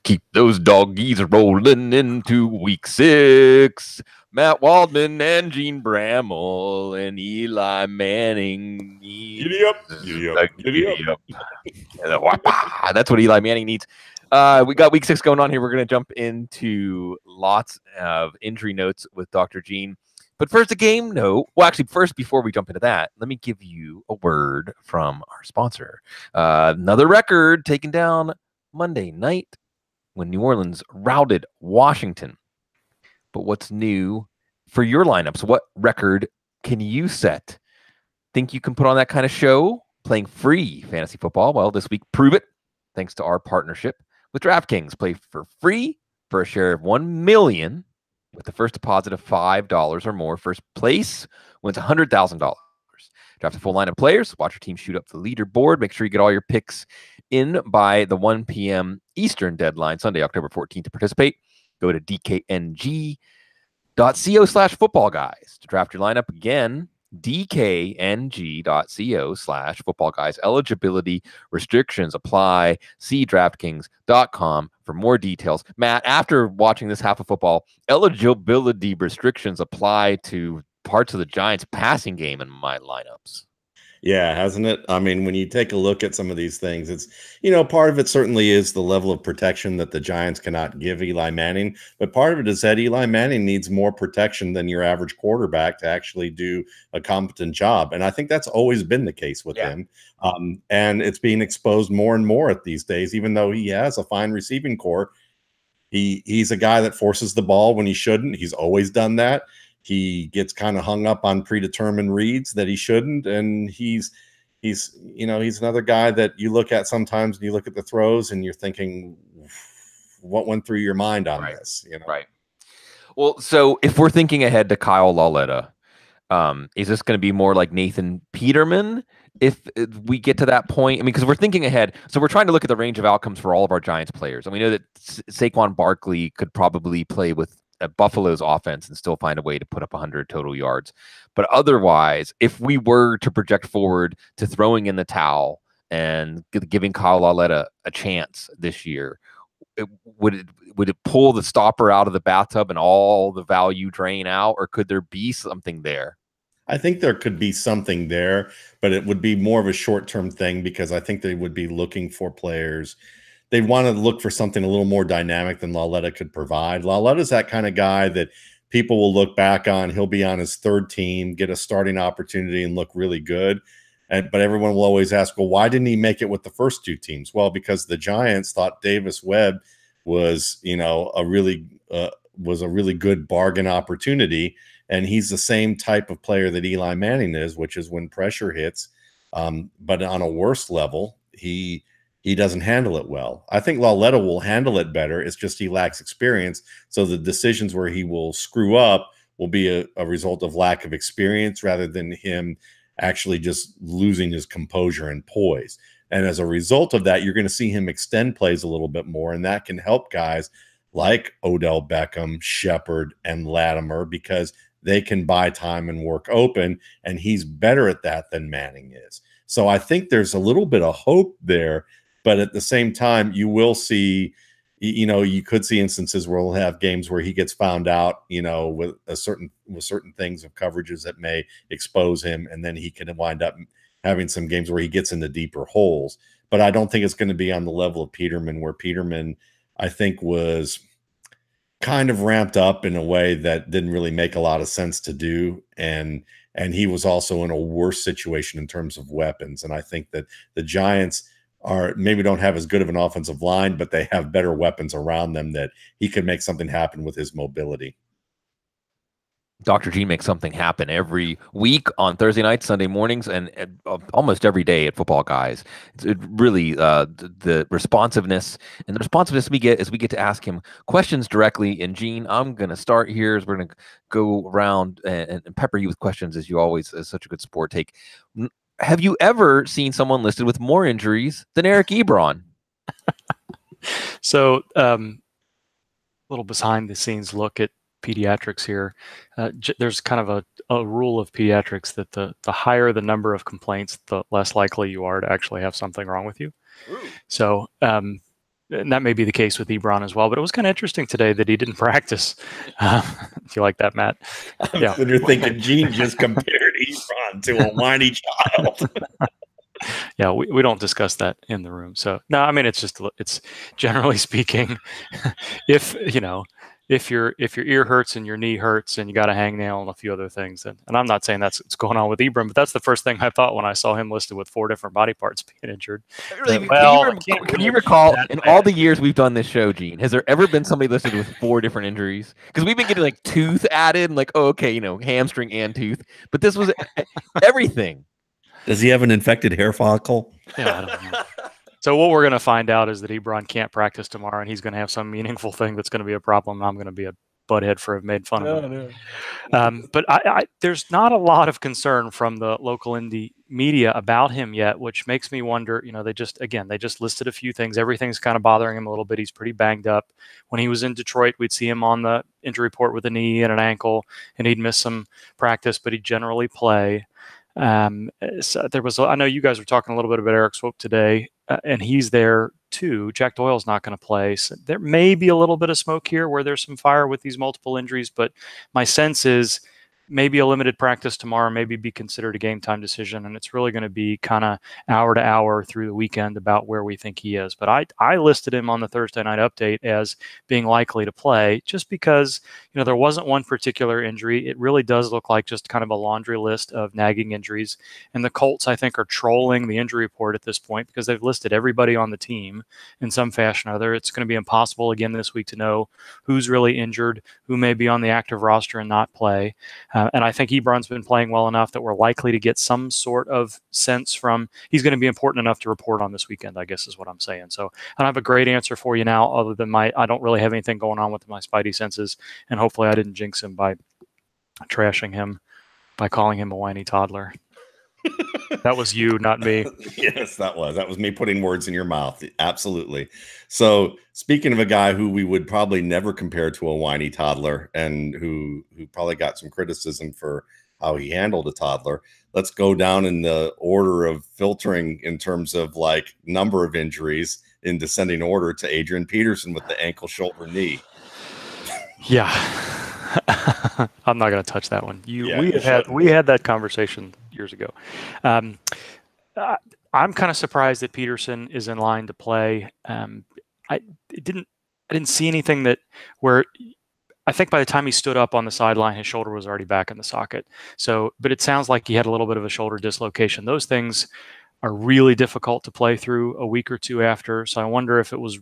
Keep those doggies rolling into week 6. Matt Waldman and Gene Bramall and Eli Manning needs. Giddy up, giddy up, giddy up. That's what Eli Manning needs. We got week 6 going on here. We're going to jump into lots of injury notes with Dr. Gene. But first, a game note. Well, actually, first, before we jump into that, let me give you a word from our sponsor. Another record taken down Monday night when New Orleans routed Washington. But what's new for your lineups? What record can you set? Think you can put on that kind of show playing free fantasy football? Well, this week, prove it thanks to our partnership with DraftKings. Play for free for a share of $1 million with the first deposit of $5 or more. First place wins $100,000. Draft a full line of players. Watch your team shoot up the leaderboard. Make sure you get all your picks in by the 1 p.m. Eastern deadline, Sunday, October 14th, to participate. Go to dkng.co/footballguys to draft your lineup. Again, dkng.co/footballguys. Eligibility restrictions apply. See DraftKings.com for more details. Matt, after watching this half of football, eligibility restrictions apply to parts of the Giants' passing game in my lineups. Yeah, hasn't it? I mean, when you take a look at some of these things, it's, part of it certainly is the level of protection that the Giants cannot give Eli Manning. But part of it is that Eli Manning needs more protection than your average quarterback to actually do a competent job. And I think that's always been the case with him. And it's being exposed more and more at these days, even though he has a fine receiving core. He's a guy that forces the ball when he shouldn't. He's always done that. He gets kind of hung up on predetermined reads that he shouldn't, and he's another guy that you look at sometimes, and you look at the throws, and you're thinking, what went through your mind on this? Right. Well, so if we're thinking ahead to Kyle Lauletta, is this going to be more like Nathan Peterman if we get to that point? I mean, because we're thinking ahead, so we're trying to look at the range of outcomes for all of our Giants players, and we know that Saquon Barkley could probably play with Buffalo's offense and still find a way to put up 100 total yards. But otherwise, if we were to project forward to throwing in the towel and giving Kyle Lauletta a chance this year, would it pull the stopper out of the bathtub and all the value drain out, or could there be something there? I think there could be something there, but it would be more of a short-term thing because I think they would be looking for players. They'd want to look for something a little more dynamic than Lauletta could provide. Lauletta's that kind of guy that people will look back on. He'll be on his third team, get a starting opportunity, and look really good. But everyone will always ask, well, why didn't he make it with the first two teams? Well, because the Giants thought Davis Webb was, a really good bargain opportunity, and he's the same type of player that Eli Manning is, which is when pressure hits, but on a worse level, he doesn't handle it well. I think Lauletta will handle it better. It's just he lacks experience. So the decisions where he will screw up will be a result of lack of experience rather than him actually just losing his composure and poise. And as a result of that, you're going to see him extend plays a little bit more, and that can help guys like Odell Beckham, Shepard, and Latimer because they can buy time and work open, and he's better at that than Manning is. So I think there's a little bit of hope there. But at the same time, you will see, you could see instances where we'll have games where he gets found out, with certain things of coverages that may expose him, and then he can wind up having some games where he gets into deeper holes. But I don't think it's going to be on the level of Peterman, where Peterman, I think, was kind of ramped up in a way that didn't really make a lot of sense to do, and he was also in a worse situation in terms of weapons. And I think that the Giants maybe don't have as good of an offensive line, but they have better weapons around them that he could make something happen with his mobility. Dr. G makes something happen every week on Thursday nights, Sunday mornings, and almost every day at Football Guys. It's really the responsiveness, and the responsiveness we get is we get to ask him questions directly. And Gene, I'm going to start here as we're going to go around and pepper you with questions, as you always, as such a good sport take. Have you ever seen someone listed with more injuries than Eric Ebron? So, little behind the scenes look at pediatrics here. There's kind of a rule of pediatrics that the higher the number of complaints, the less likely you are to actually have something wrong with you. Ooh. So and that may be the case with Ebron as well. But it was kind of interesting today that he didn't practice. Do you like that, Matt? I'm sitting here thinking Gene just compared Ebron to a whiny child. Yeah, we don't discuss that in the room. So no, I mean, it's generally speaking, if your ear hurts and your knee hurts and you got a hangnail and a few other things, and I'm not saying that's what's going on with Ibram, but that's the first thing I thought when I saw him listed with 4 different body parts being injured. Can you recall in all the years we've done this show, Gene, has there ever been somebody listed with 4 different injuries? Because we've been getting like tooth added and like, oh, okay, hamstring and tooth, but this was everything. Does he have an infected hair follicle? Yeah, I don't know. So what we're going to find out is that Ebron can't practice tomorrow, and he's going to have some meaningful thing that's going to be a problem. And I'm going to be a butthead for having made fun of him. No. But there's not a lot of concern from the local indie media about him yet, which makes me wonder. They just listed a few things. Everything's kind of bothering him a little bit. He's pretty banged up. When he was in Detroit, we'd see him on the injury report with a knee and an ankle, and he'd miss some practice, but he'd generally play. So I know you guys were talking a little bit about Eric Swope today, and he's there too. Jack Doyle's not going to play. So there may be a little bit of smoke here where there's some fire with these multiple injuries, but my sense is maybe a limited practice tomorrow, maybe be considered a game time decision. And it's really going to be kind of hour to hour through the weekend about where we think he is. But I listed him on the Thursday night update as being likely to play just because, there wasn't one particular injury. It really does look like just kind of a laundry list of nagging injuries. And the Colts, I think, are trolling the injury report at this point because they've listed everybody on the team in some fashion or other. It's going to be impossible again this week to know who's really injured, who may be on the active roster and not play. And I think Ebron's been playing well enough that we're likely to get some sort of sense from he's going to be important enough to report on this weekend, I guess is what I'm saying. So I don't have a great answer for you now other than I don't really have anything going on with my spidey senses. And hopefully I didn't jinx him by trashing him, by calling him a whiny toddler. That was you, not me. Yes, that was me putting words in your mouth. Absolutely. So speaking of a guy who we would probably never compare to a whiny toddler and who probably got some criticism for how he handled a toddler, let's go down in the order of filtering in terms of like number of injuries in descending order to Adrian Peterson with the ankle, shoulder, knee. Yeah. I'm not going to touch that one. We had that conversation years ago. I'm kind of surprised that Peterson is in line to play. I didn't see anything where I think by the time he stood up on the sideline, his shoulder was already back in the socket. So, but it sounds like he had a little bit of a shoulder dislocation. Those things are really difficult to play through a week or two after. So I wonder if it was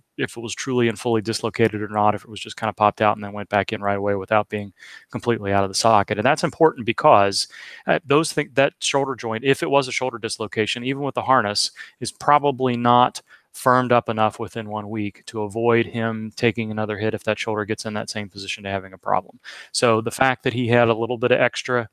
truly and fully dislocated or not, if it was just kind of popped out and then went back in right away without being completely out of the socket. And that's important because that shoulder joint, if it was a shoulder dislocation, even with the harness, is probably not firmed up enough within 1 week to avoid him taking another hit if that shoulder gets in that same position to having a problem. So the fact that he had a little bit of extra,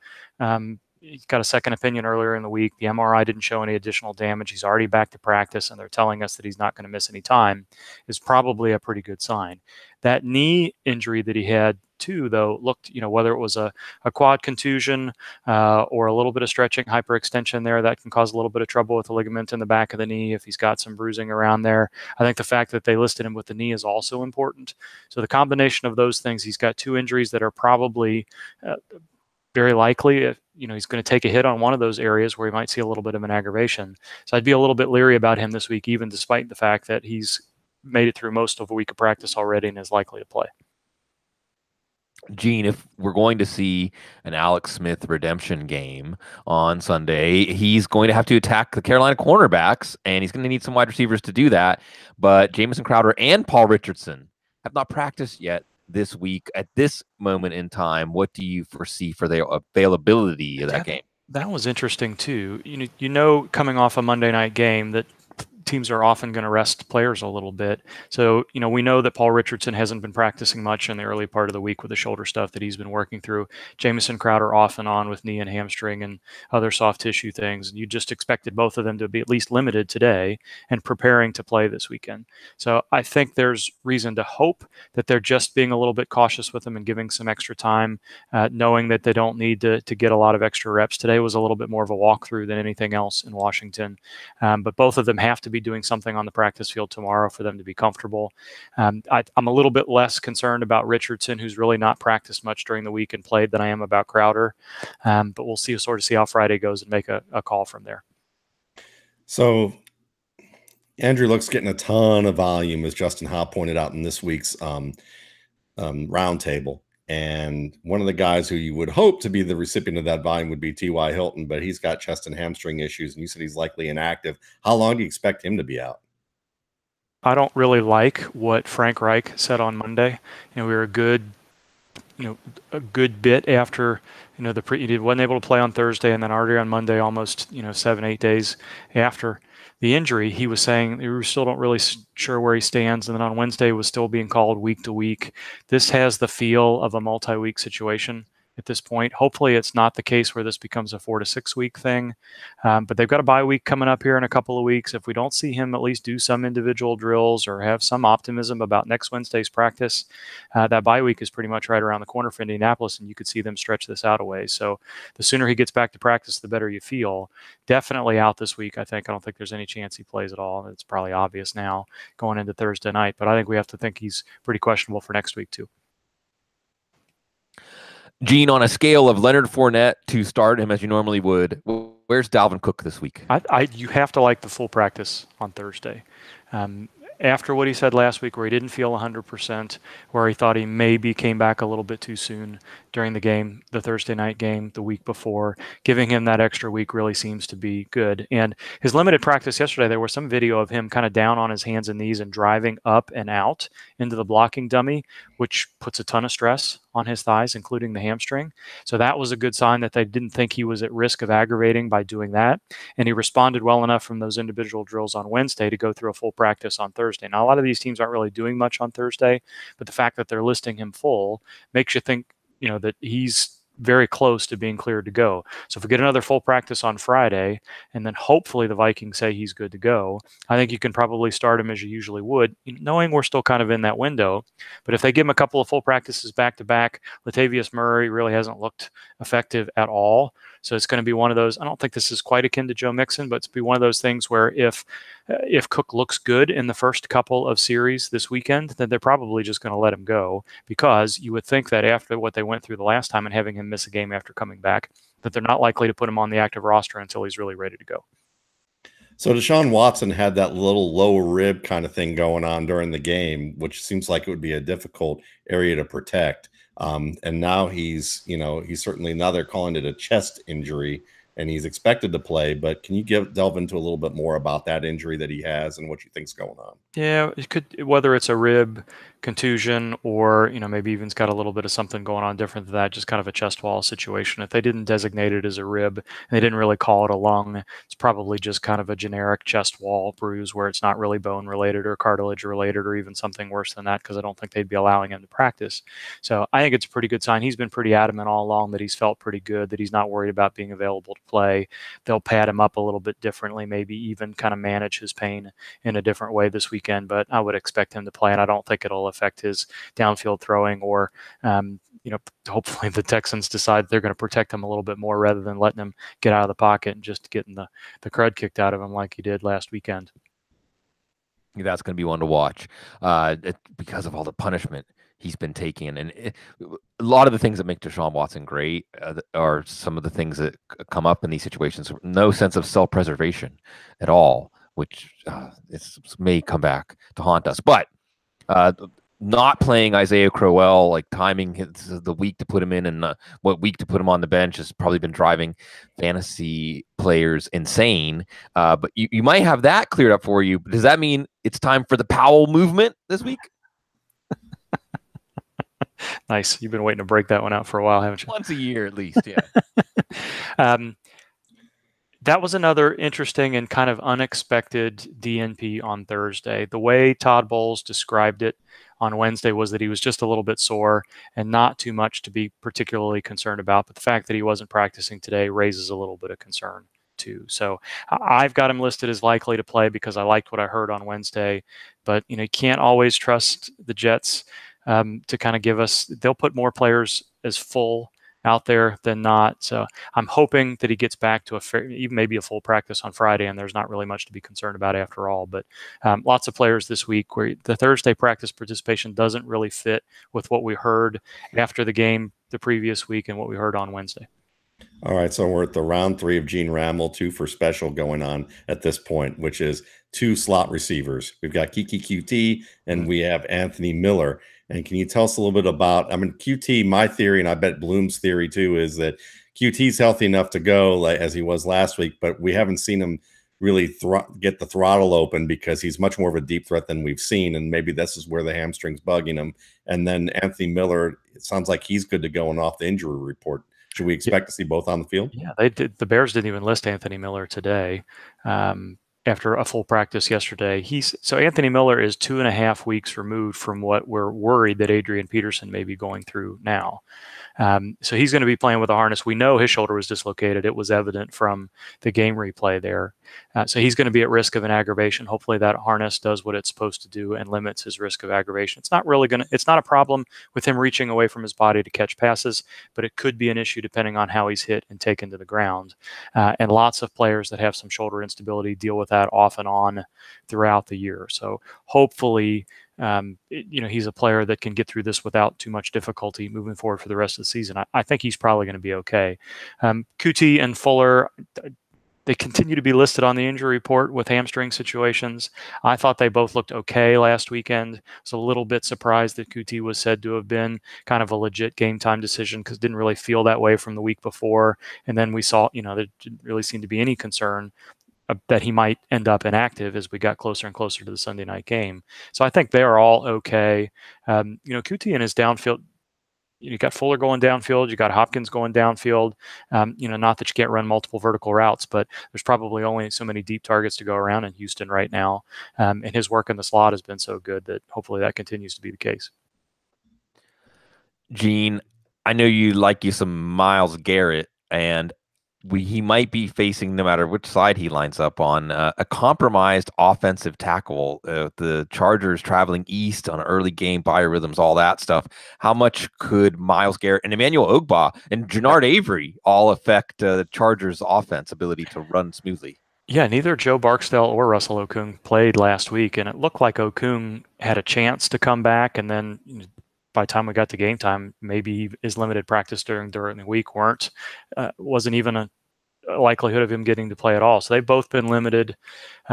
he got a second opinion earlier in the week. The MRI didn't show any additional damage. He's already back to practice, and they're telling us that he's not going to miss any time, is probably a pretty good sign. That knee injury that he had too, though, looked, whether it was a quad contusion or a little bit of stretching, hyperextension there, that can cause a little bit of trouble with the ligament in the back of the knee if he's got some bruising around there. I think the fact that they listed him with the knee is also important. So the combination of those things, he's got 2 injuries that are probably very likely, he's going to take a hit on one of those areas where he might see a little bit of an aggravation. So I'd be a little bit leery about him this week, even despite the fact that he's made it through most of a week of practice already and is likely to play. Gene, if we're going to see an Alex Smith redemption game on Sunday, he's going to have to attack the Carolina cornerbacks, and he's going to need some wide receivers to do that. But Jamison Crowder and Paul Richardson have not practiced yet this week. At this moment in time, what do you foresee for their availability of that game? That was interesting too. Coming off a Monday night game that teams are often going to rest players a little bit. So, we know that Paul Richardson hasn't been practicing much in the early part of the week with the shoulder stuff that he's been working through. Jamison Crowder off and on with knee and hamstring and other soft tissue things. And you just expected both of them to be at least limited today and preparing to play this weekend. So I think there's reason to hope that they're just being a little bit cautious with them and giving some extra time, knowing that they don't need to get a lot of extra reps. Today was a little bit more of a walkthrough than anything else in Washington. But both of them have to be be doing something on the practice field tomorrow for them to be comfortable. I'm a little bit less concerned about Richardson, who's really not practiced much during the week and played, than I am about Crowder. But we'll see how Friday goes and make a call from there. So Andrew Luck's getting a ton of volume, as Justin Howe pointed out in this week's roundtable. And one of the guys who you would hope to be the recipient of that volume would be T.Y. Hilton, but he's got chest and hamstring issues, and you said he's likely inactive. How long do you expect him to be out? I don't really like what Frank Reich said on Monday. We were a good bit after, he wasn't able to play on Thursday, and then already on Monday, almost 7-8 days after the injury, he was saying we still don't really sure where he stands. And then on Wednesday was still being called week to week. This has the feel of a multi-week situation at this point. Hopefully it's not the case where this becomes a 4 to 6 week thing. But they've got a bye week coming up here in a couple of weeks. If we don't see him at least do some individual drills or have some optimism about next Wednesday's practice, that bye week is pretty much right around the corner for Indianapolis, and you could see them stretch this out a ways. So the sooner he gets back to practice, the better you feel. Definitely out this week, I think. I don't think there's any chance he plays at all. It's probably obvious now going into Thursday night, but I think we have to think he's pretty questionable for next week too. Gene, on a scale of Leonard Fournette to start him as you normally would, where's Dalvin Cook this week? You have to like the full practice on Thursday. After what he said last week, where he didn't feel 100%, where he thought he maybe came back a little bit too soon during the game, the Thursday night game the week before, giving him that extra week really seems to be good. And his limited practice yesterday, there was some video of him kind of down on his hands and knees and driving up and out into the blocking dummy, which puts a ton of stress on his thighs, including the hamstring. So that was a good sign that they didn't think he was at risk of aggravating by doing that. And he responded well enough from those individual drills on Wednesday to go through a full practice on Thursday. Now, a lot of these teams aren't really doing much on Thursday, but the fact that they're listing him full makes you think, that he's very close to being cleared to go. So if we get another full practice on Friday, and then hopefully the Vikings say he's good to go, I think you can probably start him as you usually would, knowing we're still kind of in that window. But if they give him a couple of full practices back to back, Latavius Murray really hasn't looked effective at all. So it's going to be one of those. I don't think this is quite akin to Joe Mixon, but it's be one of those things where if Cook looks good in the first couple of series this weekend, then they're probably just going to let him go, because you would think that after what they went through the last time and having him miss a game after coming back, that they're not likely to put him on the active roster until he's really ready to go. So Deshaun Watson had that little lower rib kind of thing going on during the game, which seems like it would be a difficult area to protect. And now he's certainly, now they're calling it a chest injury, and he's expected to play. But can you delve into a little bit more about that injury that he has and what you think's going on? Yeah, it could, whether it's a rib contusion or, maybe even it's got a little bit of something going on different than that, just kind of a chest wall situation. If they didn't designate it as a rib and they didn't really call it a lung, it's probably just kind of a generic chest wall bruise where it's not really bone related or cartilage related or even something worse than that, because I don't think they'd be allowing him to practice. So I think it's a pretty good sign. He's been pretty adamant all along that he's felt pretty good, that he's not worried about being available to play. They'll pad him up a little bit differently, maybe even kind of manage his pain in a different way this weekend, but I would expect him to play, and I don't think it'll affect his downfield throwing or, hopefully the Texans decide they're going to protect him a little bit more rather than letting him get out of the pocket and just getting the crud kicked out of him like he did last weekend. That's going to be one to watch because of all the punishment he's been taking. And a lot of the things that make Deshaun Watson great are some of the things that come up in these situations. No sense of self-preservation at all, which may come back to haunt us. But not playing Isaiah Crowell, like timing the week to put him in and what week to put him on the bench has probably been driving fantasy players insane. But you might have that cleared up for you. Does that mean it's time for the Powell movement this week? Nice. You've been waiting to break that one out for a while, haven't you? Once a year at least, yeah. That was another interesting and kind of unexpected DNP on Thursday. The way Todd Bowles described it on Wednesday was that he was just a little bit sore and not too much to be particularly concerned about. But the fact that he wasn't practicing today raises a little bit of concern too. So I've got him listed as likely to play because I liked what I heard on Wednesday. But, you can't always trust the Jets to kind of give us, they'll put more players as full out there than not. So I'm hoping that he gets back to even maybe a full practice on Friday, and there's not really much to be concerned about after all. But lots of players this week where the Thursday practice participation doesn't really fit with what we heard after the game the previous week and what we heard on Wednesday. All right, so we're at the round 3 of Gene Ramel, 2 for special going on at this point, which is 2 slot receivers. We've got Kiki QT and we have Anthony Miller. And can you tell us a little bit about, I mean, QT, my theory, and I bet Bloom's theory too, is that QT's healthy enough to go as he was last week, but we haven't seen him really get the throttle open because he's much more of a deep threat than we've seen. And maybe this is where the hamstring's bugging him. And then Anthony Miller, it sounds like he's good to go and off the injury report. Should we expect to see both on the field? Yeah, they did. The Bears didn't even list Anthony Miller today. After a full practice yesterday, so Anthony Miller is 2.5 weeks removed from what we're worried that Adrian Peterson may be going through now. So he's going to be playing with a harness. We know his shoulder was dislocated. It was evident from the game replay there. So he's going to be at risk of an aggravation. Hopefully that harness does what it's supposed to do and limits his risk of aggravation. It's not a problem with him reaching away from his body to catch passes, but it could be an issue depending on how he's hit and taken to the ground. And lots of players that have some shoulder instability deal with that off and on throughout the year. So hopefully, he's a player that can get through this without too much difficulty moving forward for the rest of the season. I think he's probably going to be okay. Kuti and Fuller, they continue to be listed on the injury report with hamstring situations. I thought they both looked okay last weekend. I was a little bit surprised that Kuti was said to have been kind of a legit game time decision because it didn't really feel that way from the week before. And then we saw, there didn't really seem to be any concern that he might end up inactive as we got closer and closer to the Sunday night game. So I think they are all okay. Kuti in his downfield, you got Fuller going downfield, you got Hopkins going downfield. Not that you can't run multiple vertical routes, but there's probably only so many deep targets to go around in Houston right now. And his work in the slot has been so good that hopefully that continues to be the case. Gene, I know you like you some Myles Garrett, and he might be facing, no matter which side he lines up on, a compromised offensive tackle. The Chargers traveling east on an early game, biorhythms, all that stuff. How much could Myles Garrett and Emmanuel Ogbah and Jannard Avery all affect the Chargers' offense ability to run smoothly? Yeah, neither Joe Barksdale or Russell Okung played last week, and it looked like Okung had a chance to come back, and then by the time we got to game time, maybe his limited practice during the week wasn't even a likelihood of him getting to play at all. So they've both been limited.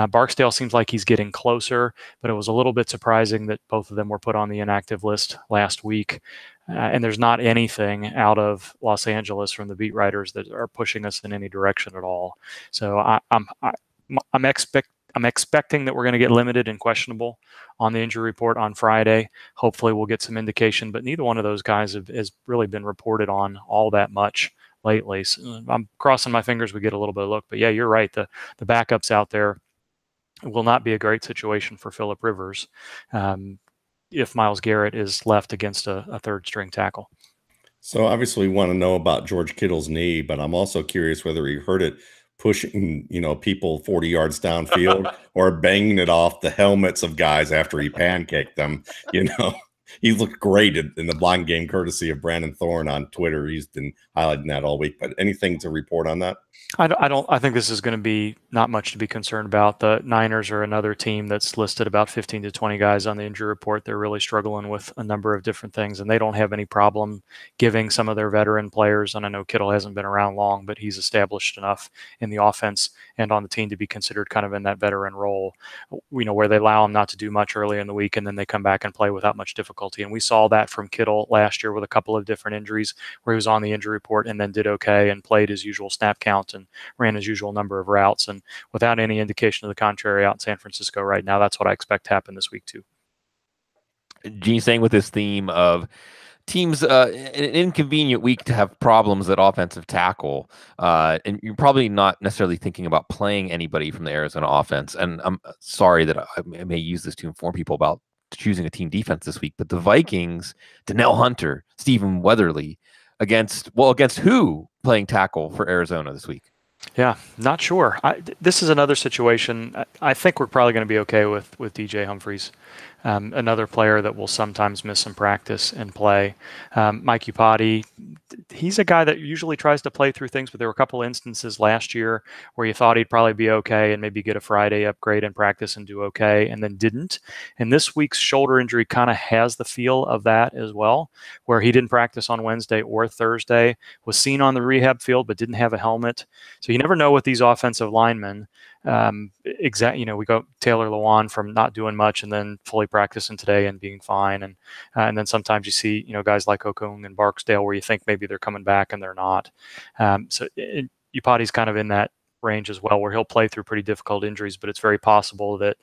Barksdale seems like he's getting closer, but it was a little bit surprising that both of them were put on the inactive list last week. And there's not anything out of Los Angeles from the beat writers that are pushing us in any direction at all. So I'm expecting that we're going to get limited and questionable on the injury report on Friday. Hopefully we'll get some indication, but neither one of those guys has really been reported on all that much lately. So I'm crossing my fingers we get a little bit of look. But yeah, you're right. The backups out there will not be a great situation for Phillip Rivers if Myles Garrett is left against a third string tackle. So obviously we want to know about George Kittle's knee, but I'm also curious whether he hurt it pushing, people 40 yards downfield or banging it off the helmets of guys after he pancaked them. He looked great in the blind game, courtesy of Brandon Thorne on Twitter. He's been highlighting that all week. But anything to report on that? I think this is going to be not much to be concerned about. The Niners are another team that's listed about 15 to 20 guys on the injury report. They're really struggling with a number of different things, and they don't have any problem giving some of their veteran players. And I know Kittle hasn't been around long, but he's established enough in the offense and on the team to be considered kind of in that veteran role, where they allow him not to do much early in the week, and then they come back and play without much difficulty. And we saw that from Kittle last year with a couple of different injuries where he was on the injury report and then did okay and played his usual snap count and ran his usual number of routes. And without any indication of the contrary out in San Francisco right now, that's what I expect to happen this week too. Gene, staying with this theme of teams, an inconvenient week to have problems at offensive tackle, and you're probably not necessarily thinking about playing anybody from the Arizona offense. And I'm sorry that I may use this to inform people about choosing a team defense this week, but the Vikings, Donnell Hunter, Stephen Weatherly, against who playing tackle for Arizona this week? Yeah, not sure. This is another situation. I think we're probably going to be okay with DJ Humphries. another player that will sometimes miss some practice and play. Mike Upati, he's a guy that usually tries to play through things, but there were a couple instances last year where you thought he'd probably be okay and maybe get a Friday upgrade in practice and do okay, and then didn't. And this week's shoulder injury kind of has the feel of that as well, where he didn't practice on Wednesday or Thursday, was seen on the rehab field but didn't have a helmet. So you never know with these offensive linemen. We go Taylor Lewan from not doing much and then fully practicing today and being fine, and then sometimes you see guys like Okung and Barksdale where you think maybe they're coming back and they're not. Upati's kind of in that range as well, where he'll play through pretty difficult injuries, but it's very possible that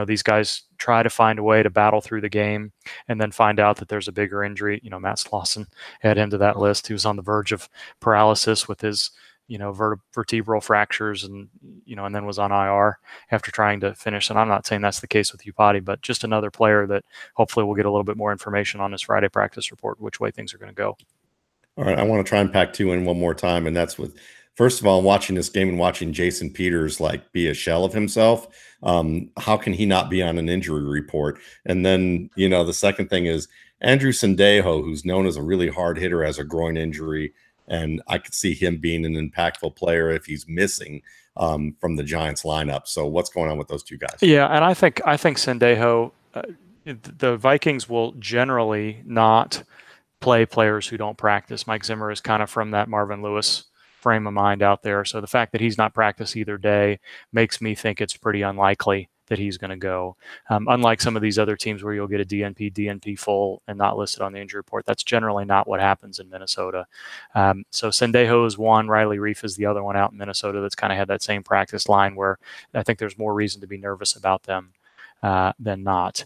these guys try to find a way to battle through the game and then find out that there's a bigger injury. Matt Slauson had him to that list. He was on the verge of paralysis with his vertebral fractures and then was on IR after trying to finish. And I'm not saying that's the case with Upati, but just another player that hopefully we'll get a little bit more information on his Friday practice report, which way things are going to go. All right. I want to try and pack two in one more time. And that's with, first of all, watching this game and watching Jason Peters be a shell of himself. How can he not be on an injury report? And then, the second thing is Andrew Sendejo, who's known as a really hard hitter, has a groin injury. And I could see him being an impactful player if he's missing from the Giants lineup. So what's going on with those two guys? Yeah, and I think Sendejo, the Vikings will generally not play players who don't practice. Mike Zimmer is kind of from that Marvin Lewis frame of mind out there. So the fact that he's not practiced either day makes me think it's pretty unlikely that he's going to go. Unlike some of these other teams where you'll get a DNP full and not listed on the injury report, that's generally not what happens in Minnesota. So Sendejo is one, Riley Reif is the other one out in Minnesota that's kind of had that same practice line where I think there's more reason to be nervous about them than not.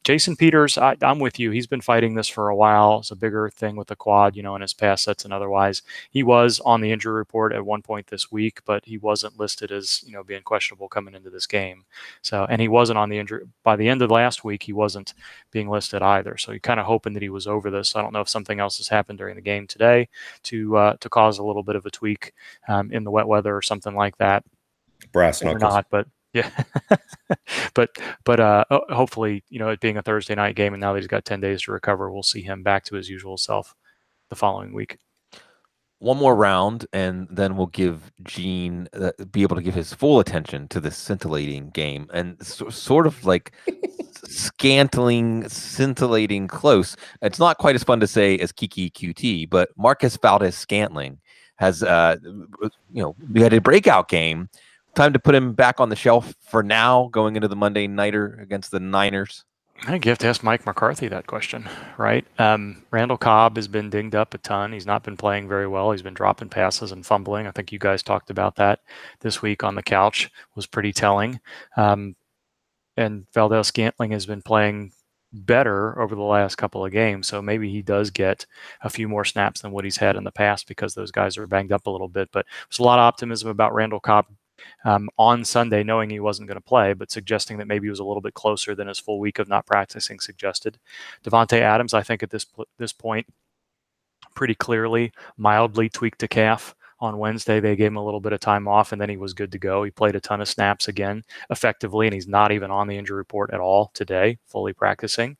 Jason Peters, I'm with you. He's been fighting this for a while. It's a bigger thing with the quad, in his pass sets and otherwise. He was on the injury report at one point this week, but he wasn't listed as, being questionable coming into this game. So, and he wasn't on the injury by the end of last week. He wasn't being listed either. So you're kind of hoping that he was over this. I don't know if something else has happened during the game today to cause a little bit of a tweak in the wet weather or something like that. Brass knuckles. Or not, but yeah. but hopefully, it being a Thursday night game and now that he's got 10 days to recover, we'll see him back to his usual self the following week. One more round, and then we'll give Gene be able to give his full attention to this scintillating game, and sort of like scintillating close. It's not quite as fun to say as Kiki QT, but Marcus Valdez-Scantling has, we had a breakout game. Time to put him back on the shelf for now, going into the Monday nighter against the Niners. I think you have to ask Mike McCarthy that question, right? Randall Cobb has been dinged up a ton. He's not been playing very well. He's been dropping passes and fumbling. I think you guys talked about that this week on the couch. Was pretty telling. And Valdez-Scantling has been playing better over the last couple of games, so maybe he does get a few more snaps than what he's had in the past because those guys are banged up a little bit. But there's a lot of optimism about Randall Cobb on Sunday, knowing he wasn't going to play, but suggesting that maybe he was a little bit closer than his full week of not practicing suggested. Devontae Adams, I think at this point, pretty clearly mildly tweaked a calf. On Wednesday, they gave him a little bit of time off, and then he was good to go. He played a ton of snaps again effectively, and he's not even on the injury report at all today, fully practicing.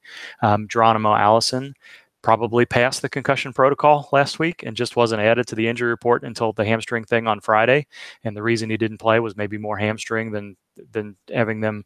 Geronimo Allison probably passed the concussion protocol last week and just wasn't added to the injury report until the hamstring thing on Friday. And the reason he didn't play was maybe more hamstring than having them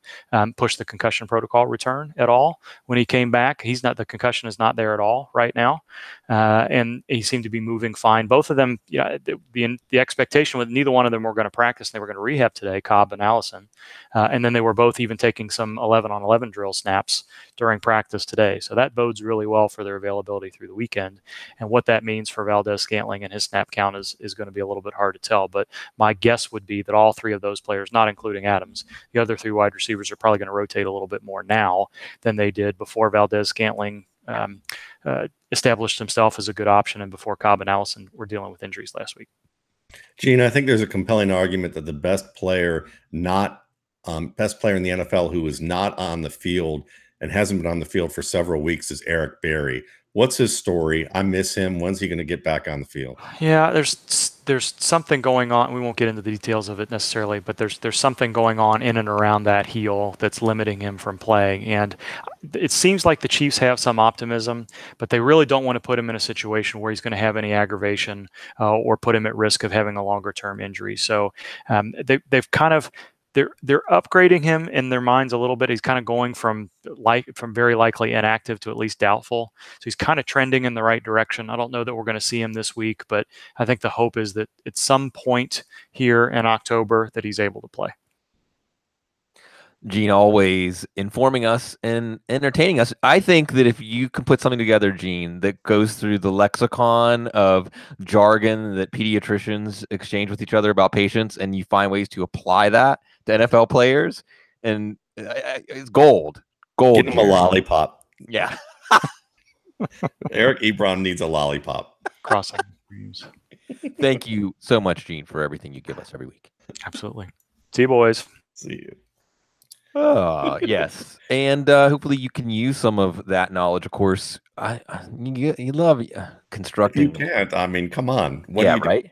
push the concussion protocol return at all. When he came back, the concussion is not there at all right now. And he seemed to be moving fine. Both of them, the expectation was neither one of them were going to practice. They were going to rehab today, Cobb and Allison. And then they were both even taking some 11-on-11 drill snaps during practice today. So that bodes really well for their availability through the weekend. And what that means for Valdez-Scantling and his snap count is going to be a little bit hard to tell. But my guess would be that all three of those players, not including Adams, the other three wide receivers are probably going to rotate a little bit more now than they did before Valdez-Scantling established himself as a good option and before Cobb and Allison were dealing with injuries last week. Gene, I think there's a compelling argument that the best player in the NFL who is not on the field and hasn't been on the field for several weeks is Eric Berry. What's his story? I miss him. When's he going to get back on the field? Yeah, there's something going on. We won't get into the details of it necessarily, but there's something going on in and around that heel that's limiting him from playing. And it seems like the Chiefs have some optimism, but they really don't want to put him in a situation where he's going to have any aggravation or put him at risk of having a longer term injury. So they've kind of they're upgrading him in their minds a little bit. He's kind of going from very likely inactive to at least doubtful. So he's kind of trending in the right direction. I don't know that we're going to see him this week, but I think the hope is that at some point here in October that he's able to play. Gene always informing us and entertaining us. I think that if you can put something together, Gene, that goes through the lexicon of jargon that pediatricians exchange with each other about patients, and you find ways to apply that to NFL players, and it's gold. Get him a lollipop. Yeah. Eric Ebron needs a lollipop. Crossing dreams. Thank you so much, Gene, for everything you give us every week. Absolutely. See you, boys. See you. Oh, yes. And hopefully you can use some of that knowledge. Of course, you love constructing. You can't. I mean, come on. Yeah, right.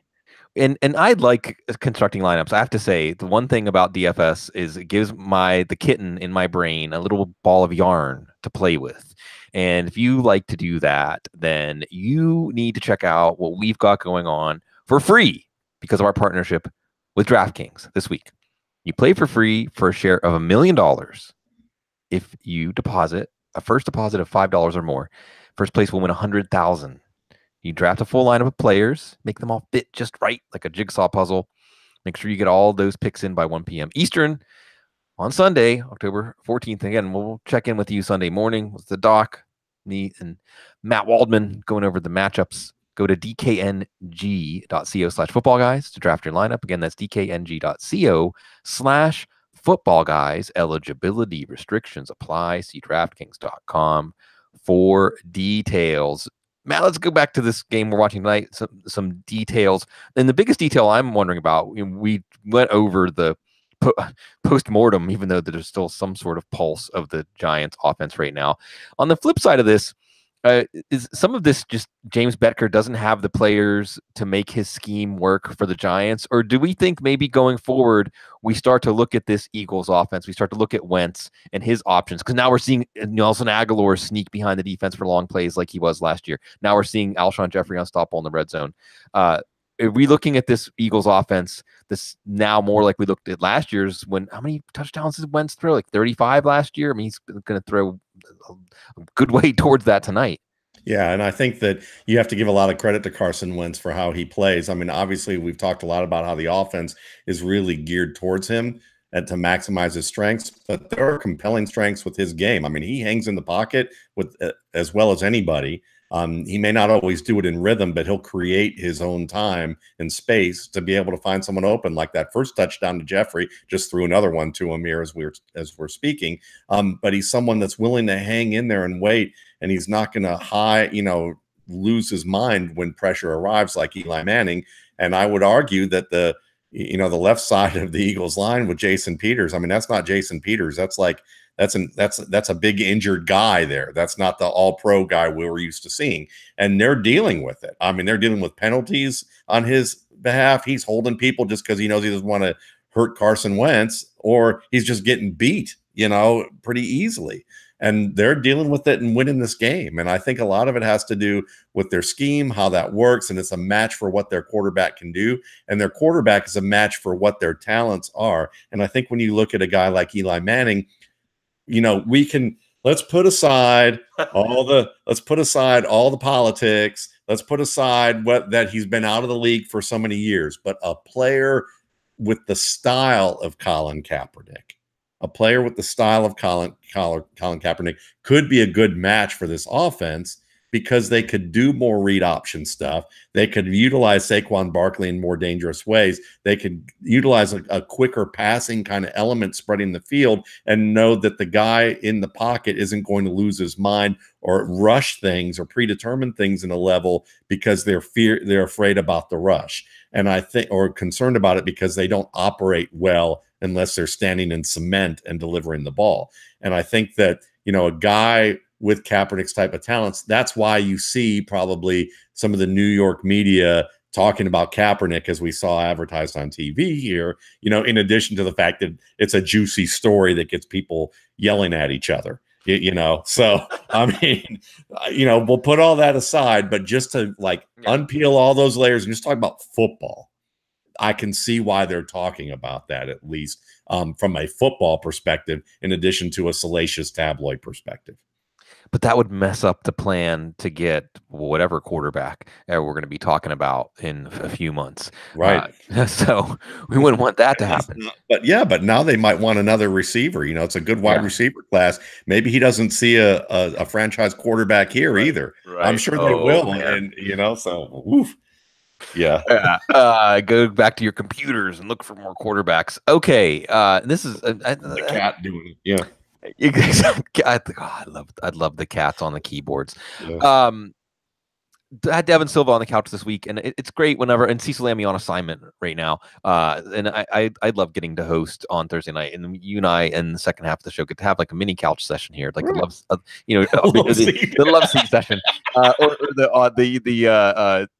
And I like constructing lineups. I have to say, the one thing about DFS is it gives the kitten in my brain a little ball of yarn to play with. And if you like to do that, then you need to check out what we've got going on for free because of our partnership with DraftKings this week. You play for free for a share of $1 million if you deposit a first deposit of $5 or more. First place will win $100,000. You draft a full lineup of players, make them all fit just right, like a jigsaw puzzle. Make sure you get all those picks in by 1 p.m. Eastern on Sunday, October 14th. Again, we'll check in with you Sunday morning with the doc, me, and Matt Waldman going over the matchups. Go to dkng.co/footballguys to draft your lineup. Again, that's dkng.co/footballguys. Eligibility restrictions apply. See DraftKings.com for details. Matt, let's go back to this game we're watching tonight. Some details. And the biggest detail I'm wondering about, we went over the post-mortem, even though there's still some sort of pulse of the Giants offense right now. On the flip side of this, is some of this just James Bettker doesn't have the players to make his scheme work for the Giants? Or do we think maybe going forward, we start to look at this Eagles offense, we start to look at Wentz and his options? Because now we're seeing Nelson Aguilar sneak behind the defense for long plays like he was last year. Now we're seeing Alshon Jeffrey unstoppable in the red zone. Are we looking at this Eagles offense this now more like we looked at last year's when how many touchdowns did Wentz throw? Like 35 last year? I mean, he's going to throw a good way towards that tonight. Yeah, and I think that you have to give a lot of credit to Carson Wentz for how he plays. I mean, obviously, we've talked a lot about how the offense is really geared towards him and to maximize his strengths, but there are compelling strengths with his game. I mean, he hangs in the pocket with as well as anybody. He may not always do it in rhythm, but he'll create his own time and space to be able to find someone open. Like that first touchdown to Jeffrey, just threw another one to him here as we're speaking. But he's someone that's willing to hang in there and wait, and he's not going to lose his mind when pressure arrives like Eli Manning. And I would argue that the left side of the Eagles line with Jason Peters, I mean, that's not Jason Peters. That's a big injured guy there. That's not the all-pro guy we were used to seeing. And they're dealing with it. I mean, they're dealing with penalties on his behalf. He's holding people just because he knows he doesn't want to hurt Carson Wentz, or he's just getting beat, pretty easily. And they're dealing with it and winning this game. And I think a lot of it has to do with their scheme, how that works, and it's a match for what their quarterback can do. And their quarterback is a match for what their talents are. And I think when you look at a guy like Eli Manning, let's put aside all the politics. Let's put aside that he's been out of the league for so many years, but a player with the style of Colin Kaepernick could be a good match for this offense because they could do more read option stuff. They could utilize Saquon Barkley in more dangerous ways. They could utilize a quicker passing kind of element spreading the field and know that the guy in the pocket isn't going to lose his mind or rush things or predetermine things in a level because they're afraid about the rush. And I think, or concerned about it because they don't operate well unless they're standing in cement and delivering the ball. And I think that, a guy with Kaepernick's type of talents. That's why you see probably some of the New York media talking about Kaepernick as we saw advertised on TV here, in addition to the fact that it's a juicy story that gets people yelling at each other, So, I mean, we'll put all that aside, but just to unpeel all those layers and just talk about football, I can see why they're talking about that, at least from a football perspective, in addition to a salacious tabloid perspective. But that would mess up the plan to get whatever quarterback we're going to be talking about in a few months. Right. So we wouldn't want that to happen. But now they might want another receiver. It's a good wide receiver class. Maybe he doesn't see a franchise quarterback here either. Right. I'm sure they will. Man. And, so, woof. Yeah. Go back to your computers and look for more quarterbacks. Okay. This is the cat doing it. Yeah. I'd love the cats on the keyboards. Yeah. I had Devin Silva on the couch this week, and it's great whenever. And Cecil Lammy on assignment right now, and I love getting to host on Thursday night. And you and I, in the second half of the show, get to have like a mini couch session here, like the love seat session, or the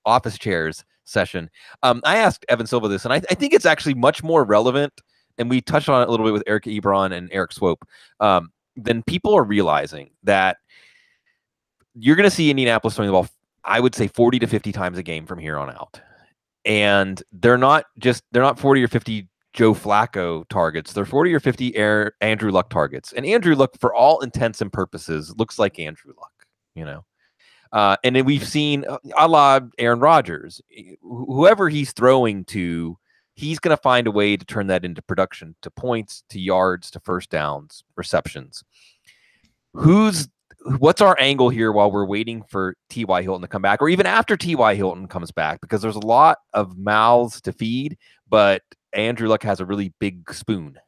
office chairs session. I asked Evan Silva this, and I think it's actually much more relevant. And we touched on it a little bit with Eric Ebron and Eric Swope, then people are realizing that you're going to see Indianapolis throwing the ball, I would say 40 to 50 times a game from here on out. And they're not 40 or 50 Joe Flacco targets. They're 40 or 50 Andrew Luck targets. And Andrew Luck, for all intents and purposes, looks like Andrew Luck, and then we've seen a la Aaron Rodgers, whoever he's throwing to, he's going to find a way to turn that into production, to points, to yards, to first downs, receptions. What's our angle here while we're waiting for T.Y. Hilton to come back, or even after T.Y. Hilton comes back? Because there's a lot of mouths to feed, but Andrew Luck has a really big spoon.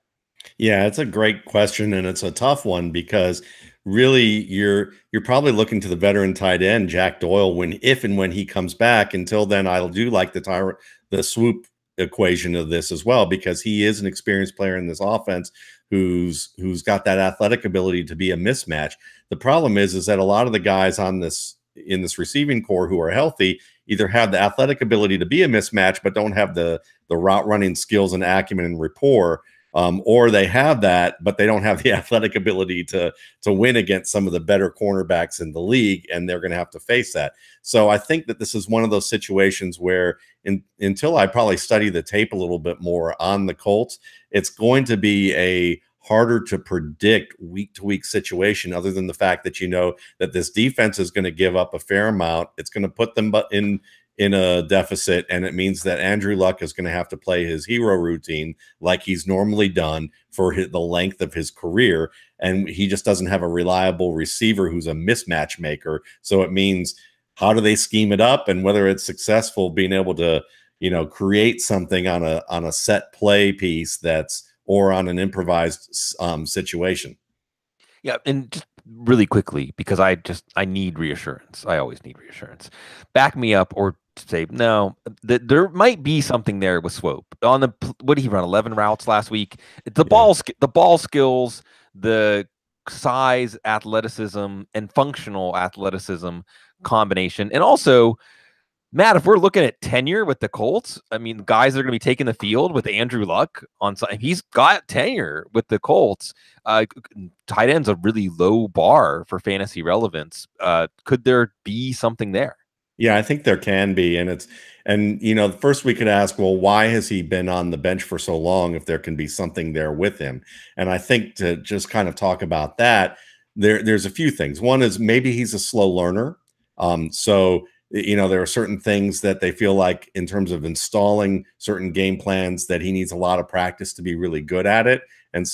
Yeah, it's a great question, and it's a tough one because really you're probably looking to the veteran tight end, Jack Doyle, if and when he comes back. Until then, I do like the swoop equation of this as well, because he is an experienced player in this offense who's got that athletic ability to be a mismatch. The problem is that a lot of the guys in this receiving core who are healthy either have the athletic ability to be a mismatch but don't have the route running skills and acumen and rapport, or they have that but they don't have the athletic ability to win against some of the better cornerbacks in the league, and they're going to have to face that. So I think that this is one of those situations where until I probably study the tape a little bit more on the Colts, it's going to be a harder to predict week-to-week situation, other than the fact that that this defense is going to give up a fair amount. It's going to put them in a deficit, and it means that Andrew Luck is going to have to play his hero routine like he's normally done for the length of his career, and he just doesn't have a reliable receiver who's a mismatch maker. So it means, how do they scheme it up, and whether it's successful, being able to create something on a set play piece or on an improvised situation. Yeah, and just really quickly, because I need reassurance. I always need reassurance. Back me up, or say no. There might be something there with Swope on the. What did he run? 11 routes last week. The ball skills, the size, athleticism, and functional athleticism combination, and also, Matt, if we're looking at tenure with the Colts, I mean, guys that are going to be taking the field with Andrew Luck on side, he's got tenure with the Colts. Tight end's a really low bar for fantasy relevance. Could there be something there? Yeah, I think there can be. And first we could ask, well, why has he been on the bench for so long if there can be something there with him? And I think to just kind of talk about that, there's a few things. One is maybe he's a slow learner. There are certain things that they feel like, in terms of installing certain game plans, that he needs a lot of practice to be really good at it. And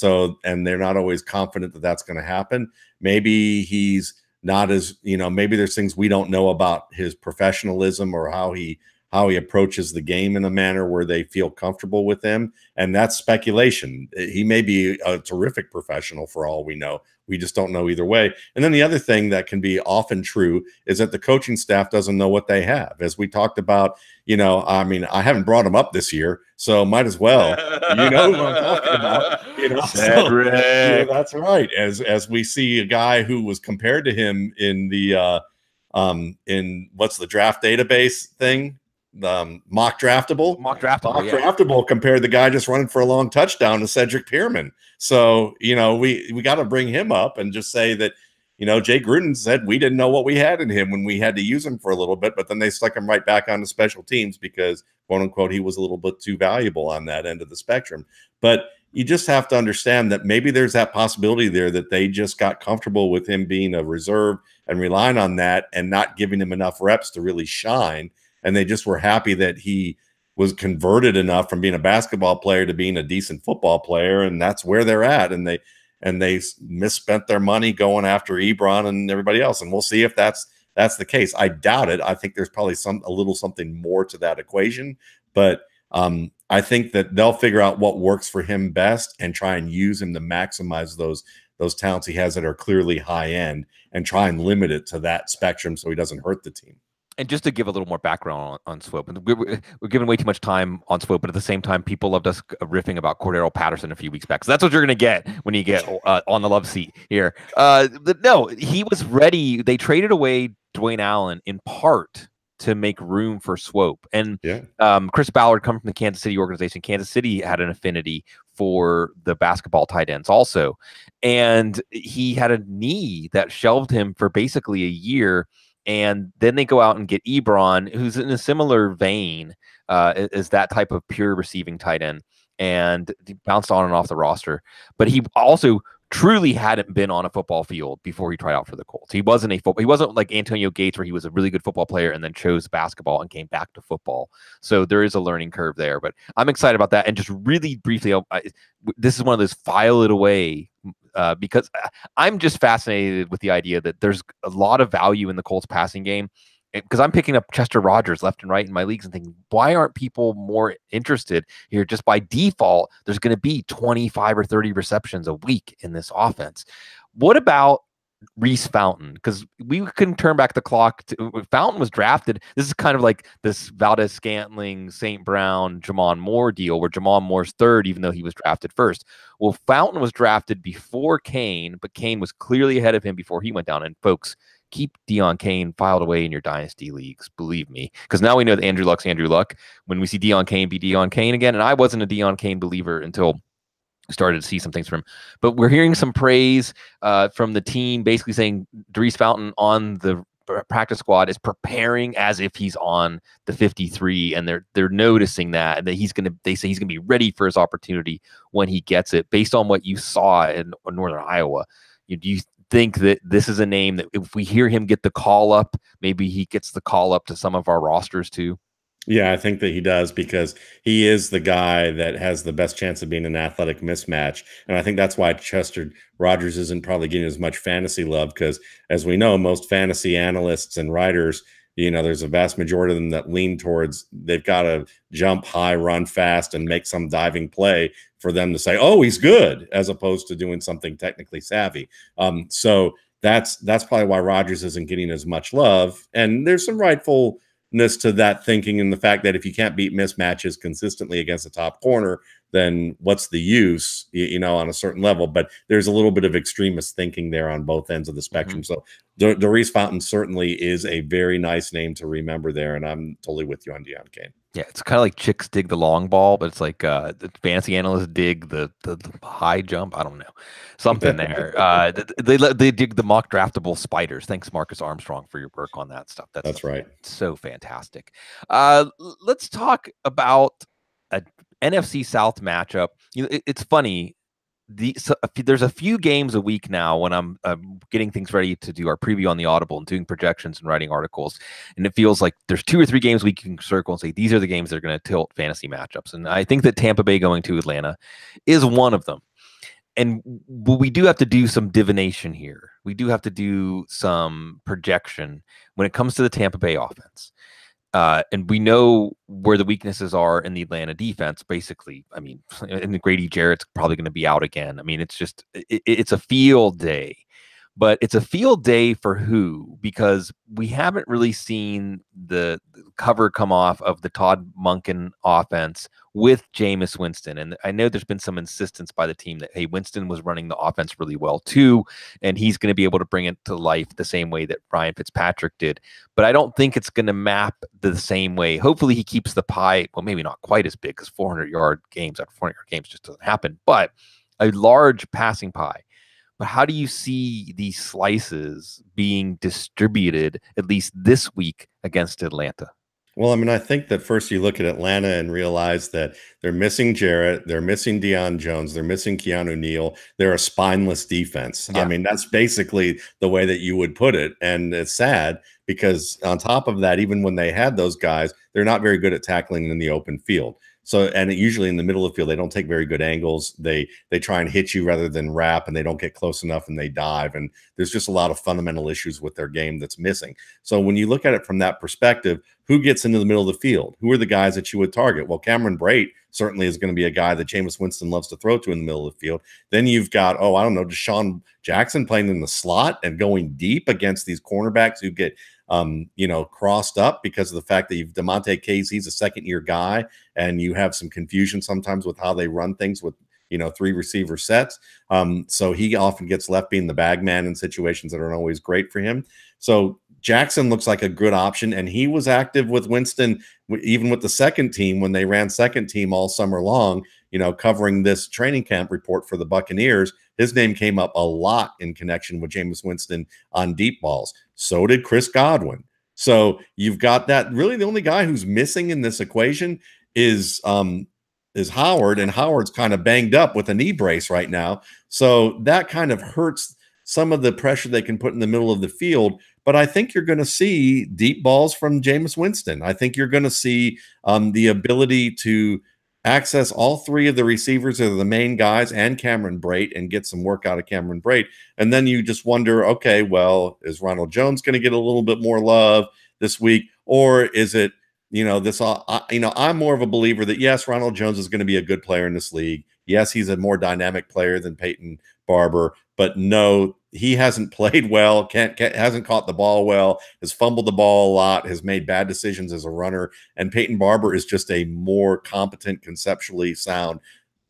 they're not always confident that that's going to happen. Maybe he's not as, maybe there's things we don't know about his professionalism or how he how he approaches the game in a manner where they feel comfortable with him. And that's speculation. He may be a terrific professional for all we know. We just don't know either way. And then the other thing that can be often true is that the coaching staff doesn't know what they have. As we talked about, I mean, I haven't brought him up this year, so might as well. You know who I'm talking about. Cedric. So, that's right. As we see a guy who was compared to him in the in what's the draft database thing? Mock draftable compared the guy just running for a long touchdown to Cedric Pierman. So, we got to bring him up and just say that, Jay Gruden said we didn't know what we had in him when we had to use him for a little bit, but then they stuck him right back onto special teams because, quote unquote, he was a little bit too valuable on that end of the spectrum. But you just have to understand that maybe there's that possibility there that they just got comfortable with him being a reserve and relying on that and not giving him enough reps to really shine. And they just were happy that he was converted enough from being a basketball player to being a decent football player. And that's where they're at. And they misspent their money going after Ebron and everybody else. And we'll see if that's the case. I doubt it. I think there's probably a little something more to that equation. But I think that they'll figure out what works for him best and try and use him to maximize those talents he has that are clearly high end and try and limit it to that spectrum so he doesn't hurt the team. And just to give a little more background on Swope, and we're giving way too much time on Swope, but at the same time, people loved us riffing about Cordero Patterson a few weeks back. So that's what you're going to get when you get on the love seat here. No, he was ready. They traded away Dwayne Allen in part to make room for Swope. And Chris Ballard, coming from the Kansas City organization, Kansas City had an affinity for the basketball tight ends also. And he had a knee that shelved him for basically a year. And then they go out and get Ebron, who's in a similar vein as that type of pure receiving tight end. And he bounced on and off the roster. But he also truly hadn't been on a football field before he tried out for the Colts. He wasn't like Antonio Gates, where he was a really good football player and then chose basketball and came back to football. So there is a learning curve there. But I'm excited about that. And just really briefly, this is one of those file it away because I'm just fascinated with the idea that there's a lot of value in the Colts passing game. Because I'm picking up Chester Rogers left and right in my leagues and thinking, why aren't people more interested here? Just by default, there's going to be 25 or 30 receptions a week in this offense. What about Reese Fountain? Because we couldn't turn back the clock. Fountain was drafted. This is kind of like this Valdez-Scantling, St. Brown, Jamon Moore deal, where Jamon Moore's third, even though he was drafted first. Well, Fountain was drafted before Kane, but Kane was clearly ahead of him before he went down. And folks, keep Deion Kane filed away in your dynasty leagues, believe me, because now we know that Andrew Luck's Andrew Luck. When we see Deion Kane be Deion Kane again, and I wasn't a Deion Kane believer until I started to see some things from him, but we're hearing some praise from the team, basically saying Dries Fountain on the practice squad is preparing as if he's on the 53, and they're noticing that they say he's gonna be ready for his opportunity when he gets it, based on what you saw in Northern Iowa. Do you think that this is a name that if we hear him get the call up, maybe he gets the call up to some of our rosters too? Yeah, I think that he does, because he is the guy that has the best chance of being an athletic mismatch. And I think that's why Chester Rogers isn't probably getting as much fantasy love, because as we know, most fantasy analysts and writers, there's a vast majority of them that lean towards they've got to jump high, run fast, and make some diving play for them to say, oh, he's good, as opposed to doing something technically savvy. So that's probably why Rodgers isn't getting as much love. And there's some rightfulness to that thinking, and the fact that if you can't beat mismatches consistently against a top corner, then what's the use, on a certain level. But there's a little bit of extremist thinking there on both ends of the spectrum. So Dries Fountain certainly is a very nice name to remember there, and I'm totally with you on Deion Kane. Yeah, it's kind of like chicks dig the long ball, but it's like the fantasy analysts dig the high jump. I don't know, something there. They dig the mock draftable spiders. Thanks, Marcus Armstrong, for your work on that stuff. That's right. So fantastic. Let's talk about a NFC South matchup. It's funny. There's a few games a week now when I'm getting things ready to do our preview on the Audible and doing projections and writing articles, and it feels like there's 2 or 3 games we can circle and say these are the games that are going to tilt fantasy matchups. And I think that Tampa Bay going to Atlanta is one of them. And we do have to do some divination here. We do have to do some projection when it comes to the Tampa Bay offense. And we know where the weaknesses are in the Atlanta defense, basically. I mean, and Grady Jarrett's probably going to be out again. I mean, it's just, it's a field day. But it's a field day for who? Because we haven't really seen the cover come off of the Todd Monken offense with Jameis Winston. And I know there's been some insistence by the team that, hey, Winston was running the offense really well too, and he's going to be able to bring it to life the same way that Ryan Fitzpatrick did. But I don't think it's going to map the same way. Hopefully he keeps the pie, well, maybe not quite as big, because 400-yard games after 400-yard games just doesn't happen, but a large passing pie. But how do you see these slices being distributed, at least this week, against Atlanta? Well, I mean, I think that first you look at Atlanta and realize that they're missing Jarrett, they're missing Deion Jones, they're missing Keanu Neal. They're a spineless defense. Yeah. I mean, that's basically the way that you would put it. And it's sad because on top of that, even when they had those guys, they're not very good at tackling in the open field. So, and usually in the middle of the field, they don't take very good angles. They try and hit you rather than wrap, and they don't get close enough and they dive. And there's just a lot of fundamental issues with their game that's missing. So when you look at it from that perspective, who gets into the middle of the field? Who are the guys that you would target? Well, Cameron Brate certainly is going to be a guy that Jameis Winston loves to throw to in the middle of the field. Then you've got, oh, I don't know, Deshaun Jackson playing in the slot and going deep against these cornerbacks who get crossed up because of the fact that you've DeMonte Casey's a second-year guy, and you have some confusion sometimes with how they run things with, 3 receiver sets. So he often gets left being the bag man in situations that aren't always great for him. So Jackson looks like a good option, and he was active with Winston, even with the second team when they ran second team all summer long, covering this training camp report for the Buccaneers. His name came up a lot in connection with Jameis Winston on deep balls. So did Chris Godwin. So you've got that. Really, the only guy who's missing in this equation is Howard, and Howard's kind of banged up with a knee brace right now. So that kind of hurts some of the pressure they can put in the middle of the field. But I think you're going to see deep balls from Jameis Winston. I think you're going to see the ability to access all 3 of the receivers that are the main guys and Cameron Brate and get some work out of Cameron Brate. And then you just wonder, okay, well, is Ronald Jones going to get a little bit more love this week? Or is it, I'm more of a believer that, yes, Ronald Jones is going to be a good player in this league. Yes, he's a more dynamic player than Peyton Barber, but no, he hasn't played well, hasn't caught the ball well, has fumbled the ball a lot, has made bad decisions as a runner. And Peyton Barber is just a more competent, conceptually sound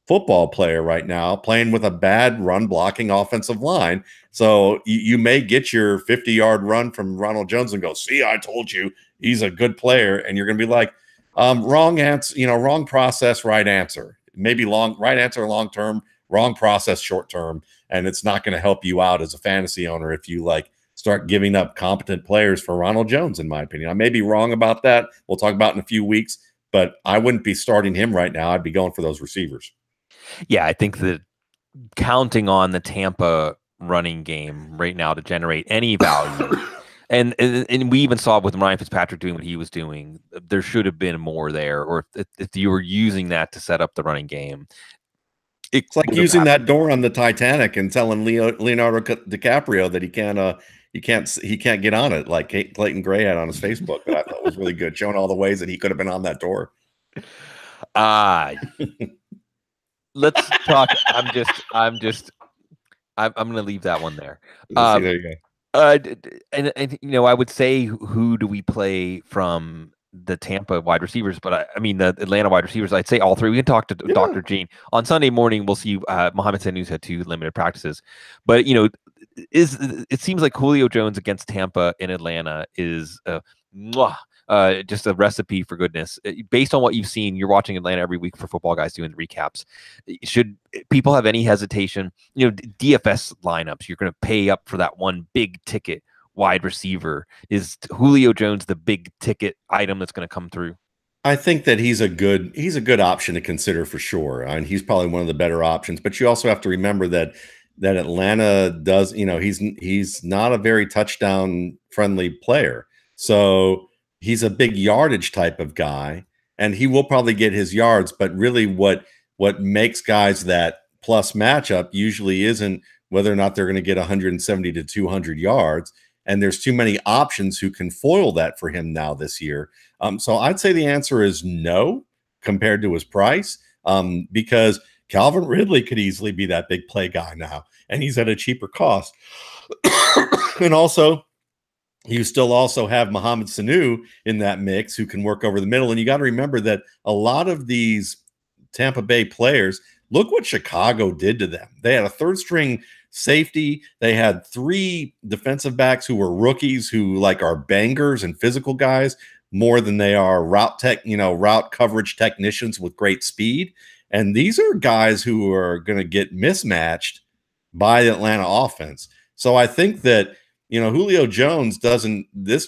football player right now, playing with a bad run blocking offensive line. So you may get your 50-yard run from Ronald Jones and go, see, I told you he's a good player. And you're going to be like, wrong answer, wrong process, right answer. Maybe right answer long-term, wrong process short-term. And it's not going to help you out as a fantasy owner if you start giving up competent players for Ronald Jones, in my opinion. I may be wrong about that. We'll talk about it in a few weeks, but I wouldn't be starting him right now. I'd be going for those receivers. Yeah, I think that counting on the Tampa running game right now to generate any value, and we even saw with Ryan Fitzpatrick doing what he was doing, there should have been more there. Or if you were using that to set up the running game, it's like using that door on the Titanic and telling Leonardo DiCaprio that he can't get on it, like Clayton Gray had on his Facebook, that I thought was really good, showing all the ways that he could have been on that door. Let's talk. I'm going to leave that one there. There you go. And I would say, who do we play from the Tampa wide receivers? But I mean, the Atlanta wide receivers, I'd say all 3. We can talk to Dr. Gene on Sunday morning. We'll see. Mohamed Sanu's had 2 limited practices, but it seems like Julio Jones against Tampa in Atlanta is just a recipe for goodness. Based on what you've seen, you're watching Atlanta every week for Football Guys doing recaps. Should people have any hesitation? DFS lineups, you're going to pay up for that one big ticket wide receiver. Is Julio Jones the big ticket item that's going to come through? I think that he's a good option to consider for sure. And he's probably one of the better options. But you also have to remember that Atlanta does, he's not a very touchdown friendly player. So he's a big yardage type of guy, and he will probably get his yards. But really what makes guys that plus matchup usually isn't whether or not they're going to get 170 to 200 yards. and there's too many options who can foil that for him now this year. So I'd say the answer is no compared to his price, because Calvin Ridley could easily be that big play guy now, and he's at a cheaper cost. And also, you still also have Mohamed Sanu in that mix who can work over the middle. And you got to remember that a lot of these Tampa Bay players, look what Chicago did to them. They had a third string safety. They had 3 defensive backs who were rookies who like are bangers and physical guys more than they are route coverage technicians with great speed. And these are guys who are going to get mismatched by the Atlanta offense. So I think that, Julio Jones in this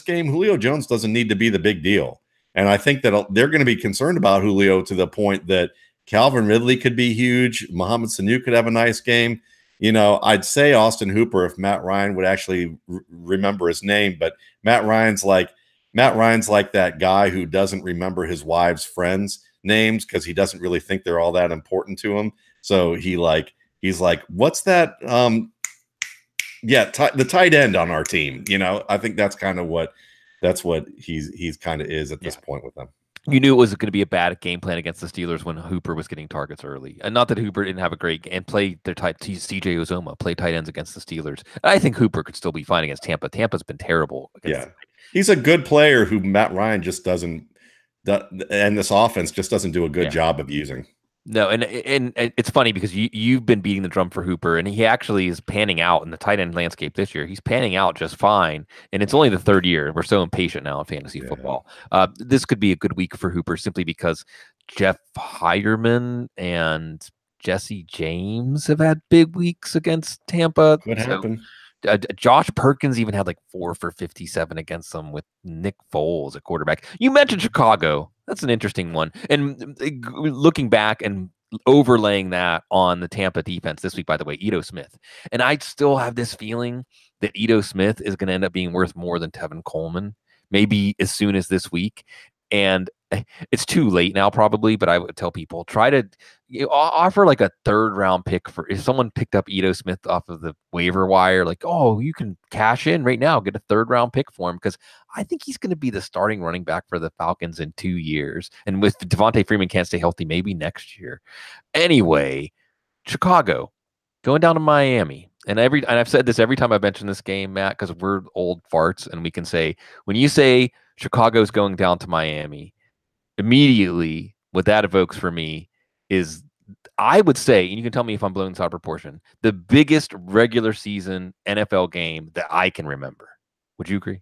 game, Julio Jones doesn't need to be the big deal. And I think that they're going to be concerned about Julio to the point that Calvin Ridley could be huge. Mohamed Sanu could have a nice game. I'd say Austin Hooper if Matt Ryan would actually remember his name, but Matt Ryan's like that guy who doesn't remember his wife's friends' names because he doesn't really think they're all that important to him. So he's like, what's that? The tight end on our team. I think that's kind of what he's kind of is at this point with them. You knew it was going to be a bad game plan against the Steelers when Hooper was getting targets early. And not that Hooper didn't have a great game and play their CJ Uzomah, play tight ends against the Steelers. I think Hooper could still be fine against Tampa. Tampa's been terrible. He's a good player who Matt Ryan just doesn't, and this offense just doesn't do a good job of using. No, and it's funny because you've been beating the drum for Hooper, and he actually is panning out in the tight end landscape this year. He's panning out just fine, and it's only the 3rd year. We're so impatient now in fantasy football. This could be a good week for Hooper simply because Jeff Heiderman and Jesse James have had big weeks against Tampa. Could happen. Josh Perkins even had like 4 for 57 against them with Nick Foles at quarterback. You mentioned Chicago. That's an interesting one. And looking back and overlaying that on the Tampa defense this week, by the way, Ito Smith. And I still have this feeling that Ito Smith is going to end up being worth more than Tevin Coleman, maybe as soon as this week. And it's too late now probably, but I would tell people try to offer like a 3rd round pick for if someone picked up Ito Smith off of the waiver wire, like, oh, you can cash in right now, get a 3rd round pick for him because I think he's going to be the starting running back for the Falcons in 2 years. And with Devontae Freeman can't stay healthy, maybe next year. Anyway, Chicago going down to Miami. And I've said this every time I mention this game, Matt, because we're old farts and we can say, when you say Chicago's going down to Miami, immediately what that evokes for me is, I would say, and you can tell me if I'm blowing this out of proportion, the biggest regular season NFL game that I can remember. Would you agree?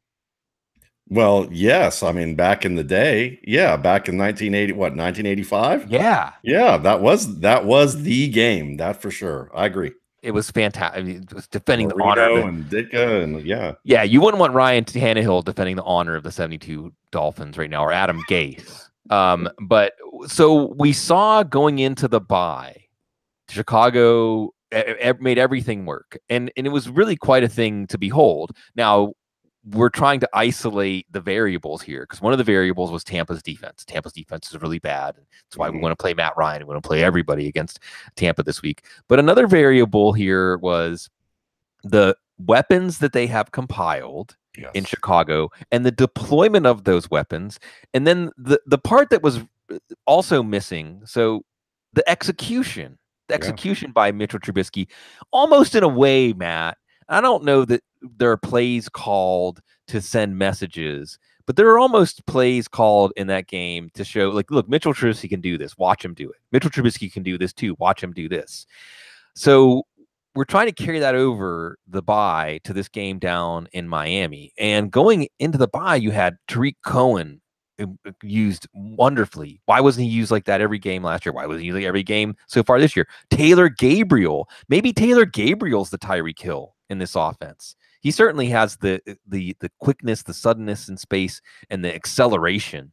Well, yes. I mean, back in the day, back in 1985? Yeah. Yeah, that was the game, that for sure. I agree. It was fantastic. I mean, it was defending Marino the honor. And Ditka, and yeah, you wouldn't want Ryan Tannehill defending the honor of the 72 Dolphins right now, or Adam Gase. But so we saw going into the bye, Chicago made everything work, and it was really quite a thing to behold. Now we're trying to isolate the variables here because one of the variables was Tampa's defense. Tampa's defense is really bad. That's why we want to play Matt Ryan. We want to play everybody against Tampa this week. But another variable here was the weapons that they have compiled in Chicago and the deployment of those weapons. And then the part that was also missing, so the execution by Mitchell Trubisky, almost in a way, Matt, I don't know that there are plays called to send messages, but there are almost plays called in that game to show, like, look, Mitchell Trubisky can do this. Watch him do it. Mitchell Trubisky can do this too. Watch him do this. So we're trying to carry that over the bye to this game down in Miami. And going into the bye, you had Tariq Cohen used wonderfully. Why wasn't he used like that every game last year? Why wasn't he used like every game so far this year? Taylor Gabriel. Maybe Taylor Gabriel's the Tyreek Hill in this offense. He certainly has the quickness, the suddenness in space, and the acceleration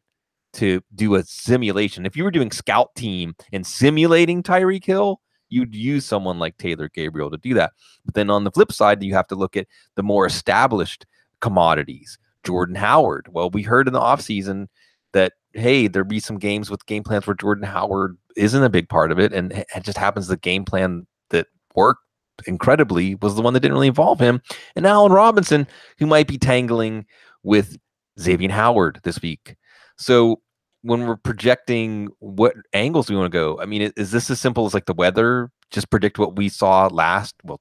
to do a simulation. If you were doing scout team and simulating Tyreek Hill, you'd use someone like Taylor Gabriel to do that. But then on the flip side, you have to look at the more established commodities. Jordan Howard. Well, we heard in the offseason that, hey, there'd be some games with game plans where Jordan Howard isn't a big part of it, and it just happens the game plan that worked incredibly was the one that didn't really involve him. And Allen Robinson, who might be tangling with Xavier Howard this week. So when we're projecting what angles we want to go, I mean, is this as simple as like the weather? Just predict what we saw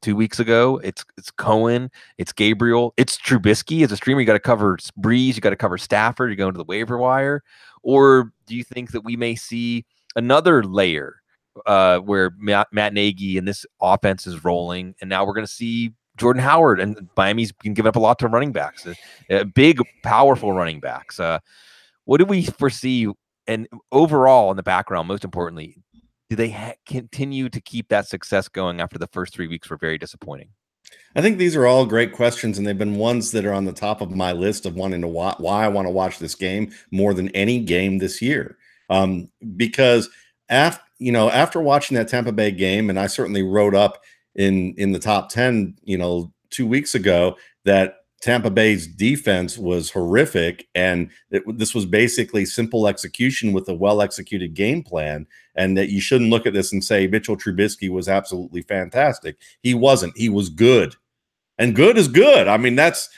2 weeks ago. It's Cohen, it's Gabriel, it's Trubisky. As a streamer, you got to cover Breeze, you got to cover Stafford, you're going to the waiver wire. Or do you think that we may see another layer where Matt Nagy and this offense is rolling, and now we're going to see Jordan Howard, and Miami's been giving up a lot to running backs, big, powerful running backs. What do we foresee? And overall, in the background, most importantly, do they continue to keep that success going after the first 3 weeks were very disappointing? I think these are all great questions, and they've been ones that are on the top of my list of wanting to why I want to watch this game more than any game this year. Because after watching that Tampa Bay game, and I certainly wrote up in the top 10, 2 weeks ago, that Tampa Bay's defense was horrific, and this was basically simple execution with a well-executed game plan, and that you shouldn't look at this and say Mitchell Trubisky was absolutely fantastic. He wasn't. He was good, and good is good. I mean, that's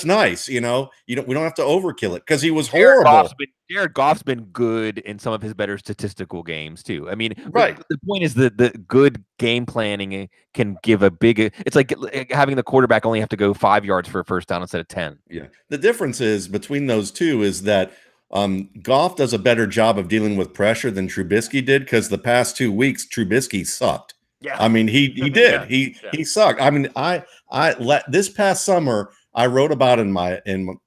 nice. We don't have to overkill it because he was horrible. Jared Goff's been good in some of his better statistical games too. I mean, right. The point is that the good game planning can give a big. It's like having the quarterback only have to go 5 yards for a first down instead of 10. Yeah. The difference is between those two is that Goff does a better job of dealing with pressure than Trubisky did, because the past 2 weeks Trubisky sucked. Yeah. I mean, he did. He sucked. I mean, this past summer I wrote about in the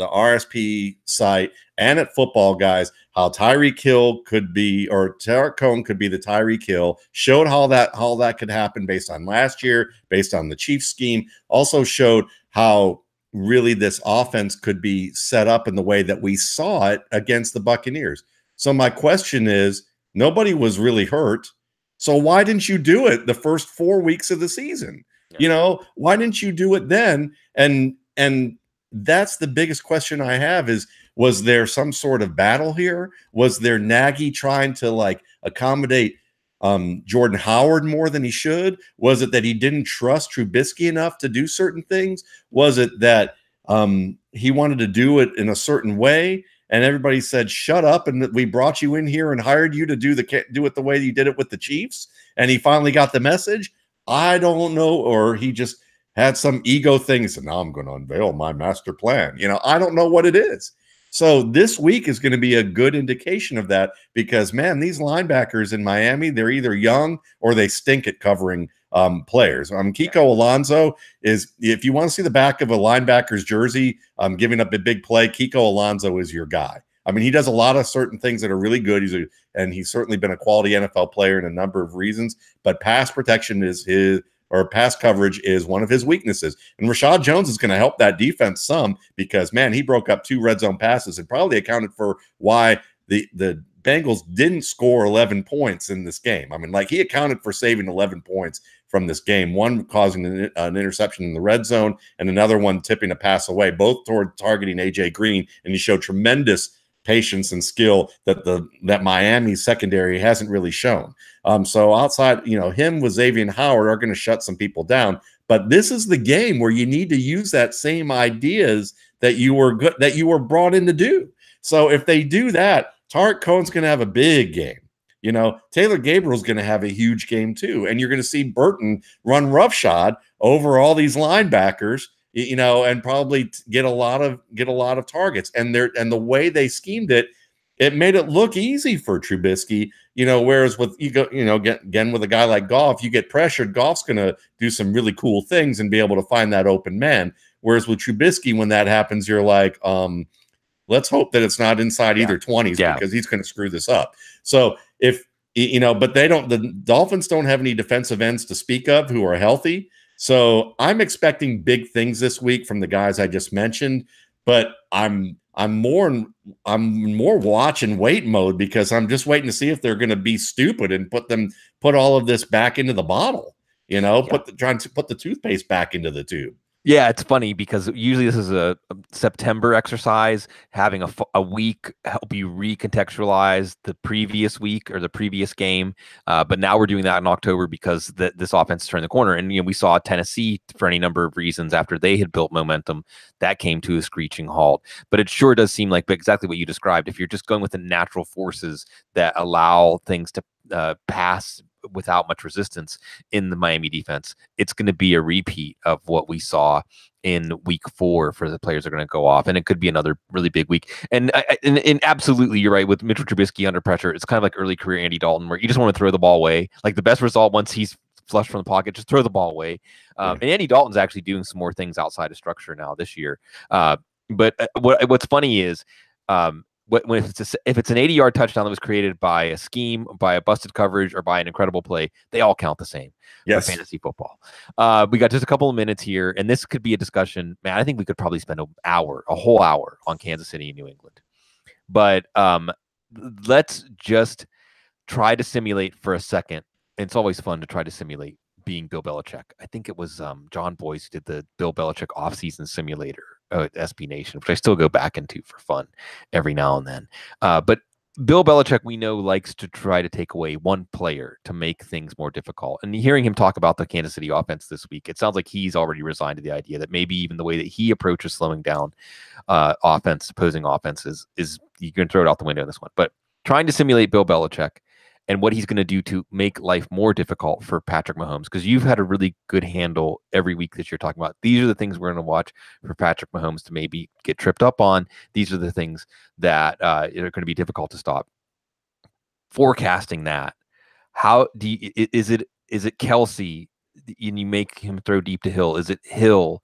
RSP site and at Football Guys how Tyreek Hill could be, or Tarek Cohen could be the Tyreek Hill. Showed how that could happen based on last year, based on the Chiefs scheme. Also showed how really this offense could be set up in the way that we saw it against the Buccaneers. So my question is, nobody was really hurt. So why didn't you do it the first 4 weeks of the season? Yeah. Why didn't you do it then? And that's the biggest question I have is, was there some sort of battle here? Was there Nagy trying to accommodate Jordan Howard more than he should? Was it that he didn't trust Trubisky enough to do certain things? Was it that he wanted to do it in a certain way, and everybody said, shut up, and we brought you in here and hired you to do it the way you did it with the Chiefs, and he finally got the message? I don't know. Or he just had some ego thing and said, now I'm going to unveil my master plan. I don't know what it is. So this week is going to be a good indication of that, because, man, these linebackers in Miami, they're either young or they stink at covering players. Kiko Alonso is, if you want to see the back of a linebacker's jersey giving up a big play, Kiko Alonso is your guy. I mean, he does a lot of certain things that are really good. He's certainly been a quality NFL player in a number of reasons, but pass protection pass coverage is one of his weaknesses. And Rashad Jones is going to help that defense some, because, man, he broke up 2 red zone passes and probably accounted for why the Bengals didn't score 11 points in this game. I mean, he accounted for saving 11 points from this game, one causing an interception in the red zone and another one tipping a pass away, both toward targeting A.J. Green. And he showed tremendous patience and skill that Miami's secondary hasn't really shown. So outside, him with Xavier Howard are going to shut some people down. But this is the game where you need to use that same ideas that you were brought in to do. So if they do that, Tarek Cohen's going to have a big game. Taylor Gabriel's going to have a huge game too, and you're going to see Burton run roughshod over all these linebackers. And probably get a lot of targets. And the way they schemed it, it made it look easy for Trubisky. Whereas with again with a guy like Goff, you get pressured. Goff's going to do some really cool things and be able to find that open man. Whereas with Trubisky, when that happens, you're like, let's hope that it's not inside either 20s because he's going to screw this up. So but the Dolphins don't have any defensive ends to speak of who are healthy. So I'm expecting big things this week from the guys I just mentioned, but I'm more watch and wait mode, because I'm just waiting to see if they're going to be stupid and put all of this back into the bottle, trying to put the toothpaste back into the tube. Yeah, it's funny because usually this is a September exercise, having a week help you recontextualize the previous week or the previous game. But now we're doing that in October because this offense turned the corner. And we saw Tennessee, for any number of reasons, after they had built momentum, that came to a screeching halt. But it sure does seem like exactly what you described. If you're just going with the natural forces that allow things to pass without much resistance in the Miami defense, it's going to be a repeat of what we saw in week 4 for the players that are going to go off, and it could be another really big week. And absolutely, you're right with Mitchell Trubisky under pressure. It's kind of like early career Andy Dalton, where you just want to throw the ball away. Like the best result once he's flushed from the pocket, just throw the ball away. And Andy Dalton's actually doing some more things outside of structure now this year. But what's funny is. When if it's an 80-yard touchdown that was created by a scheme, by a busted coverage, or by an incredible play, they all count the same for fantasy football. We got just a couple of minutes here, and this could be a discussion. Man, I think we could probably spend a whole hour on Kansas City and New England. But let's just try to simulate for a second. It's always fun to try to simulate being Bill Belichick. I think it was John Boyce who did the Bill Belichick offseason simulator at SB Nation, which I still go back into for fun every now and then. But Bill Belichick, we know, likes to try to take away one player to make things more difficult. And hearing him talk about the Kansas City offense this week, it sounds like he's already resigned to the idea that maybe even the way that he approaches slowing down opposing offenses is you can throw it out the window in this one. But trying to simulate Bill Belichick and what he's going to do to make life more difficult for Patrick Mahomes, because you've had a really good handle every week that you're talking about. These are the things we're going to watch for Patrick Mahomes to maybe get tripped up on. These are the things that are going to be difficult to stop. Forecasting that, how do you, is it Kelsey and you make him throw deep to Hill? Is it Hill?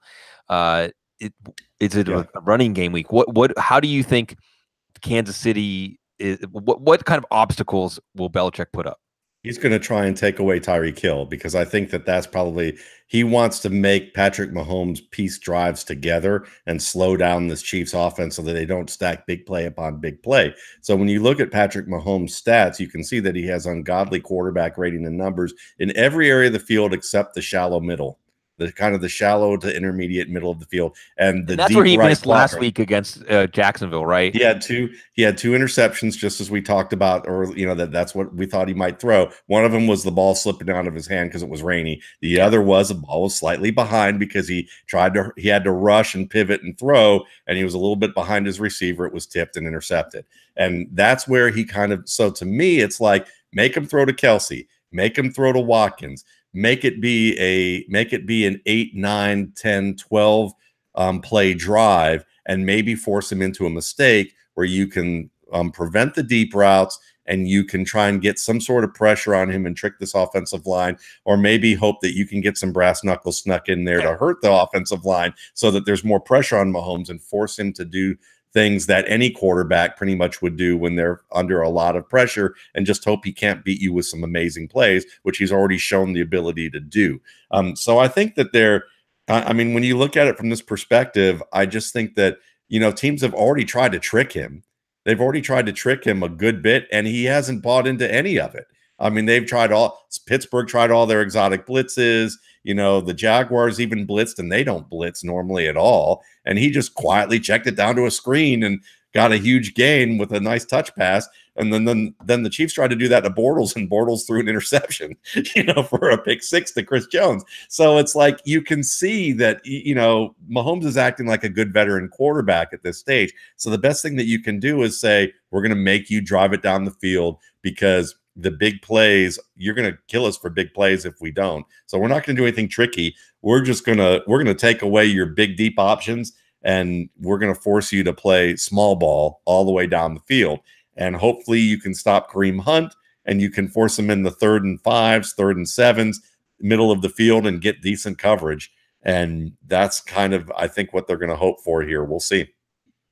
Is it a running game week? How do you think Kansas City what kind of obstacles will Belichick put up? He's going to try and take away Tyreek Hill, because I think that's probably, he wants to make Patrick Mahomes piece drives together and slow down this Chiefs offense so that they don't stack big play upon big play. So when you look at Patrick Mahomes' stats, you can see that he has ungodly quarterback rating and numbers in every area of the field except the shallow middle. The kind of the shallow to intermediate middle of the field, and that's where he missed last week against Jacksonville, right? He had two interceptions, just as we talked about, or that's what we thought he might throw. One of them was the ball slipping out of his hand because it was rainy. The other was the ball was slightly behind because he had to rush and pivot and throw, and he was a little bit behind his receiver. It was tipped and intercepted, and that's where he kind of. So to me, it's like make him throw to Kelsey, make him throw to Watkins. Make it be an 8, 9, 10, 12 play drive, and maybe force him into a mistake where you can prevent the deep routes and you can try and get some sort of pressure on him and trick this offensive line, or maybe hope that you can get some brass knuckles snuck in there to hurt the offensive line so that there's more pressure on Mahomes and force him to do things that any quarterback pretty much would do when they're under a lot of pressure, and just hope he can't beat you with some amazing plays, which he's already shown the ability to do. So I think that when you look at it from this perspective, I just think that, teams have already tried to trick him. They've already tried to trick him a good bit, and he hasn't bought into any of it. They've tried Pittsburgh tried all their exotic blitzes. The Jaguars even blitzed, and they don't blitz normally at all. And he just quietly checked it down to a screen and got a huge gain with a nice touch pass. And then the Chiefs tried to do that to Bortles, and Bortles threw an interception, for a pick 6 to Chris Jones. So it's like you can see that, Mahomes is acting like a good veteran quarterback at this stage. So the best thing that you can do is say, we're going to make you drive it down the field, because the big plays, you're going to kill us for big plays if we don't. So we're not going to do anything tricky. We're going to take away your big deep options, and we're going to force you to play small ball all the way down the field. And hopefully you can stop Kareem Hunt, and you can force him in the 3rd and 5s, 3rd and 7s, middle of the field, and get decent coverage. And that's kind of, I think, what they're going to hope for here. We'll see.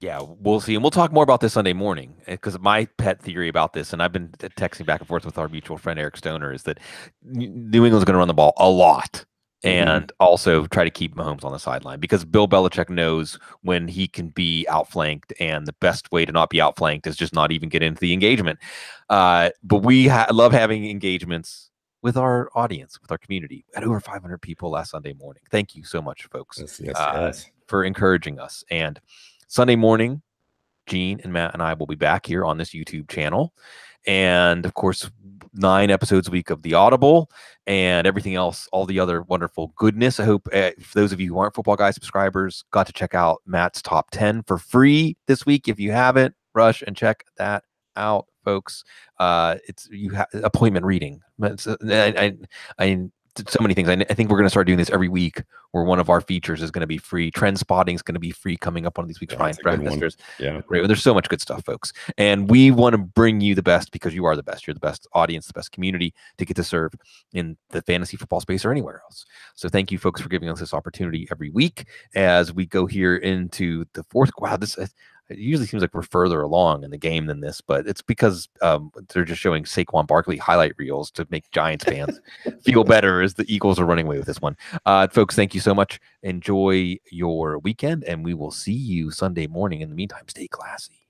Yeah, we'll see. And we'll talk more about this Sunday morning, because my pet theory about this, and I've been texting back and forth with our mutual friend Eric Stoner, is that New England's going to run the ball a lot and also try to keep Mahomes on the sideline, because Bill Belichick knows when he can be outflanked, and the best way to not be outflanked is just not even get into the engagement. But we love having engagements with our audience, with our community. At over 500 people last Sunday morning. Thank you so much, folks, yes. for encouraging us. And Sunday morning, Gene and Matt and I will be back here on this YouTube channel. And of course, 9 episodes a week of the Audible and everything else, all the other wonderful goodness. I hope for those of you who aren't Football Guy subscribers, got to check out Matt's top 10 for free this week. If you haven't, rush and check that out, folks. It's appointment reading. So many things. I think we're going to start doing this every week, where one of our features is going to be free. Trend spotting is going to be free coming up one of these weeks. Fine, yeah, great. There's so much good stuff, folks, and we want to bring you the best because you are the best. You're the best audience, the best community to get to serve in the fantasy football space or anywhere else. So thank you, folks, for giving us this opportunity every week as we go here into the fourth. Wow, this. It usually seems like we're further along in the game than this, but it's because they're just showing Saquon Barkley highlight reels to make Giants fans feel better as the Eagles are running away with this one. Folks, thank you so much. Enjoy your weekend, and we will see you Sunday morning. In the meantime, stay classy.